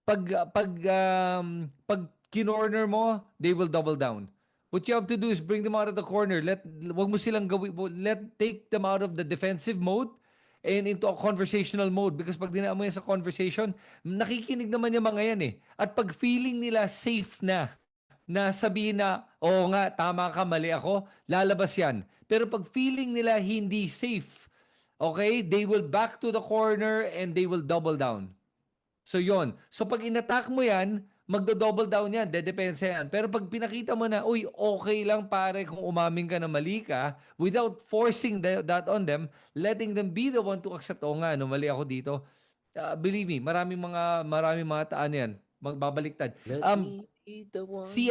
pag kinorner mo, they will double down. What you have to do is bring them out of the corner. Wag mo silang take them out of the defensive mode and into a conversational mode, because pag dinaan mo yan sa conversation, nakikinig naman yung mga yan At pag feeling nila safe na sabihin na, oo nga, tama ka, mali ako, lalabas yan. Pero pag feeling nila hindi safe, okay, they will back to the corner and they will double down. So yon. So pag inattack mo yan, magdo-double down yan, dedepensa yan. Pero pag pinakita mo na, uy, okay lang pare kung umaming ka na mali ka, without forcing that on them, letting them be the one to accept, oo nga, mali ako dito. Believe me, maraming mga yan, magbabaliktad. Si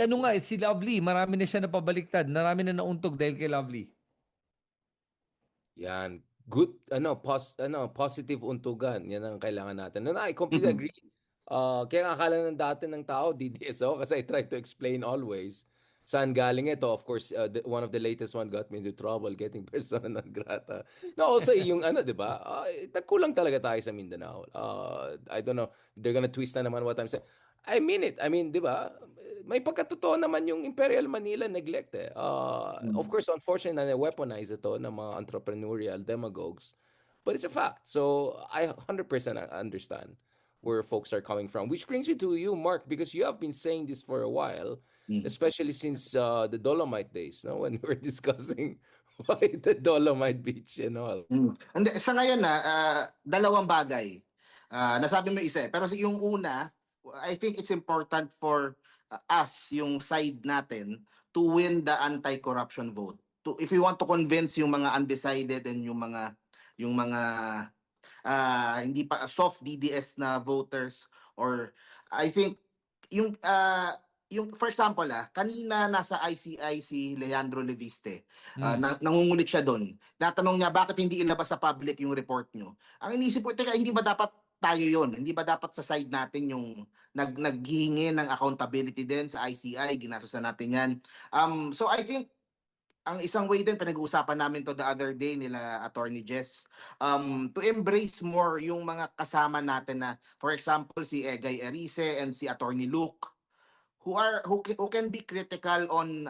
Lovely, marami na siya napabaliktad. Marami na nauntog dahil kay Lovely. Yan. Good, positive untugan. Yan ang kailangan natin. I completely agree. Kaya akala ng dati ng tao, DDSO, kasi I try to explain always saan galing ito. Of course, one of the latest one got me into trouble getting persona non grata. No, also yung di ba? Nagkulang talaga tayo sa Mindanao. I don't know, they're gonna twist na naman what I'm saying. I mean it. I mean, di ba? May pagkatotoo naman yung Imperial Manila neglect Of course, unfortunately, na-weaponize ito ng mga entrepreneurial demagogues. But it's a fact. So, I 100% understand where folks are coming from. Which brings me to you, Mark, because you have been saying this for a while, especially since the Dolomite days, when we were discussing why the Dolomite Beach and all. And sa ngayon dalawang bagay. Nasabi mo isa pero yung una, I think it's important for us, yung side natin, to win the anti-corruption vote. if we want to convince yung mga undecided and yung mga hindi pa soft DDS na voters, or I think yung for example kanina nasa ICI si Leandro Leviste, nangungulit siya doon. Natanong niya bakit hindi ilabas sa public yung report nyo. Ang inisip ko, teka, hindi ba dapat tayo yon? Hindi ba dapat sa side natin yung naghihingi ng accountability din sa ICI, ginastosan natin yan. So I think ang isang way din, pinag-uusapan namin to the other day nila Attorney Jess, to embrace more yung mga kasama natin na, for example, si Egay Erice and si Attorney Luke, who can be critical on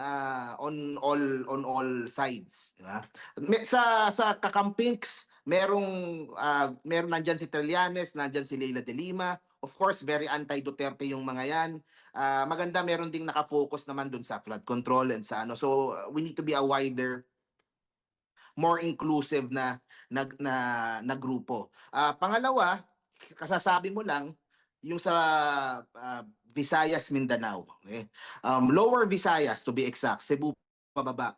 all sides, diba? Sa Kakampinks, meron nandiyan si Trillanes, nandiyan si Leila de Lima. Of course, very anti-Duterte yung mga yan. Maganda, meron ding nakafocus naman dun sa flood control and sa ano. So we need to be a wider, more inclusive na grupo. Pangalawa, kasasabi mo lang yung sa Visayas, Mindanao. Okay? Lower Visayas to be exact, Cebu pababa.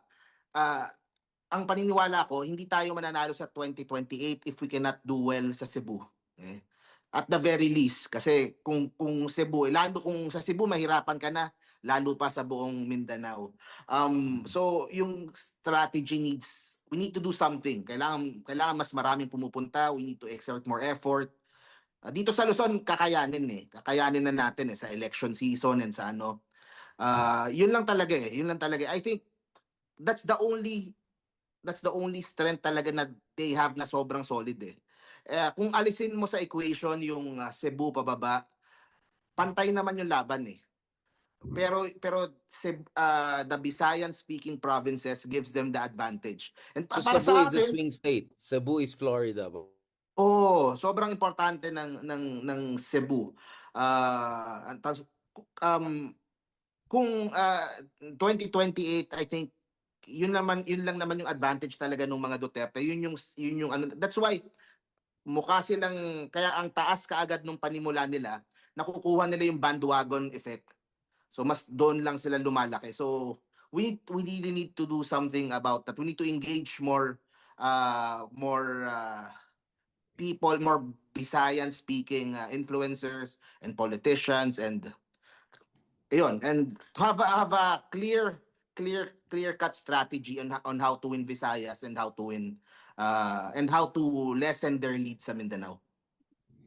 Ang paniniwala ko, hindi tayo mananalo sa 2028 if we cannot do well sa Cebu. Okay? At the very least, kasi kung Cebu, lalo kung sa Cebu mahirapan ka na, lalo pa sa buong Mindanao. So yung strategy we need to do something. Kailangan mas maraming pumupunta, we need to exert more effort. Dito sa Luzon, kakayanin na natin sa election season and sa ano. Yun lang talaga I think that's the only strength talaga na they have na sobrang solid kung alisin mo sa equation yung Cebu pababa, pantay naman yung laban Pero the Visayan speaking provinces gives them the advantage. And So para Cebu sa is the akin, swing state. Cebu is Florida. sobrang importante ng Cebu. Kung 2028, I think yun lang naman yung advantage talaga ng mga Duterte. Yun yung ano, that's why mukha silang, kaya ang taas kaagad nung panimula nila, nakukuha nila yung bandwagon effect. So mas doon lang sila lumalaki. So we really need to do something about that. We need to engage more people, more Visayan speaking influencers and politicians, and have a clear cut strategy on how to win Visayas and how to win and how to lessen their lead sa Mindanao.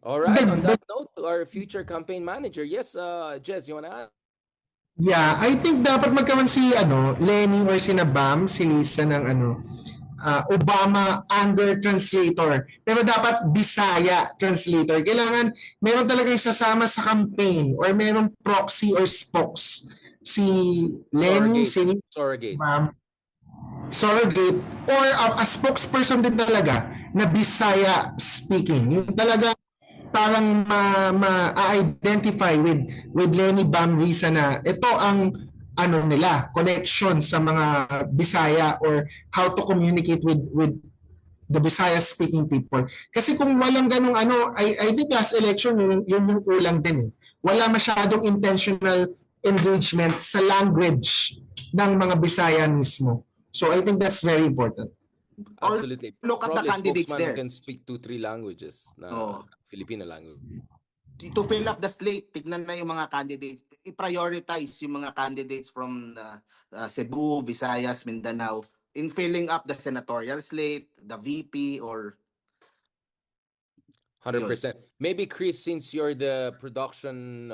All right. On that note, our future campaign manager. Yes, Jess, you want to add? Yeah, I think dapat magkaroon si Lenny or si Bam, si Lisa ng Obama anger translator. Pero dapat Bisaya translator. Kailangan meron talagang sasama sa campaign or merong proxy or spokes. Si Lenny, si Surrogate. Bam, surrogate, or a spokesperson din talaga na Bisaya speaking. Yung talaga parang ma-identify with Lenny Bam Risa na ito ang nila, connection sa mga Bisaya or how to communicate with the Bisaya speaking people. Kasi kung walang ganung I think last election yung kulang din Wala masyadong intentional engagement sa language ng mga Bisaya mismo. So I think that's very important. Absolutely. Look at the Probably a candidates spokesman there. who can speak 2-3 languages na Filipino language. To fill up the slate, tignan na yung mga candidates. I-prioritize yung mga candidates from Cebu, Visayas, Mindanao in filling up the senatorial slate, the VP, or 100%. Maybe Chris, since you're the production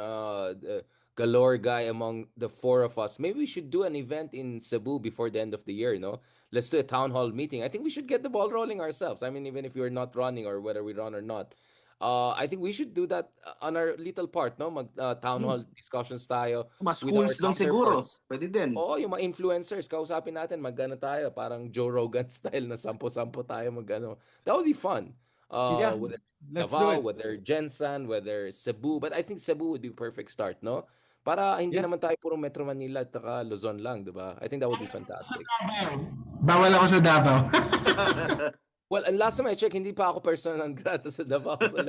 galore guy among the four of us, maybe we should do an event in Cebu before the end of the year, no? Let's do a town hall meeting. I think we should get the ball rolling ourselves. I mean, even if we're not running or whether we run or not. I think we should do that on our little part, no? Town hall discussions tayo mas with schools our doon siguro. counterparts. Pwede din. Oo, yung mga influencers, kausapin natin, tayo, parang Joe Rogan style na 10-10 tayo That would be fun. Yeah, Whether let's do Davao, it. whether Jensan, whether Cebu, but I think Cebu would be perfect start, no? Para hindi naman tayo puro Metro Manila at saka Luzon lang, di ba? I think that would be fantastic. Bawal ako sa Davao. Well, and last time I checked, hindi pa ako persona non grata sa Davao. So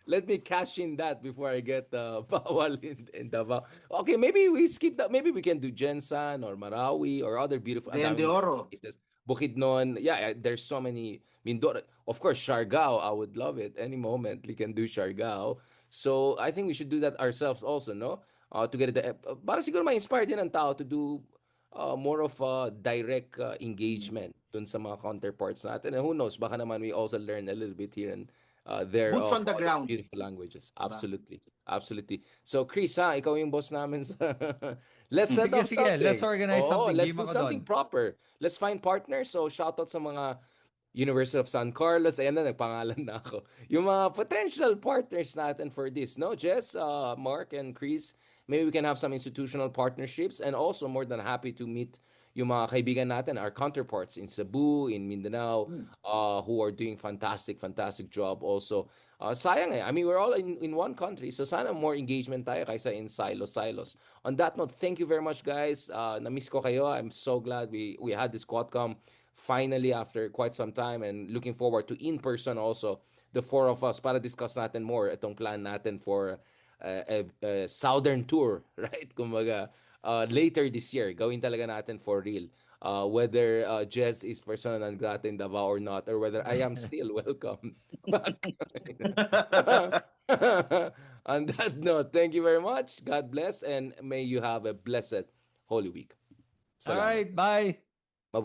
let me cash in that before I get bawal in Davao. Okay, maybe we skip that. Maybe we can do Jensan or Marawi or other beautiful. Ang Cagayan de daming Oro. places. Bukidnon. Yeah, there's so many. Mindoro. Of course, Siargao. I would love it. Any moment we can do Siargao. So I think we should do that ourselves also, no? To get it. Para siguro ma-inspire din ang tao to do more of a direct engagement dun sa mga counterparts natin. And who knows, baka naman we also learn a little bit here and there Boots of on the other ground. beautiful languages. Diba? Absolutely. Absolutely. So Chris, ha, ikaw yung boss namin sa let's set Sige, up sige. something. Let's organize Oo, something. let's Game do ako something doon. proper. Let's find partners. So shoutout sa mga University of San Carlos. Ayan na, nagpangalan na ako. Yung mga potential partners natin for this, no? Jess, Mark, and Chris, maybe we can have some institutional partnerships and also more than happy to meet yung mga kaibigan natin, our counterparts in Cebu, in Mindanao, who are doing fantastic job also. Sayang eh. I mean, we're all in one country, so sana more engagement tayo kaysa in silos. On that note, thank you very much, guys. Na-miss ko kayo. I'm so glad we had this Quadcom finally after quite some time and looking forward to in person also the four of us para discuss natin more itong plan natin for a southern tour, right? Kumbaga, later this year, gawin talaga natin for real. Whether Jez is persona non grata in Davao or not, or whether I am still welcome back. On that note, thank you very much. God bless and may you have a blessed Holy Week. All Salamat. right, bye.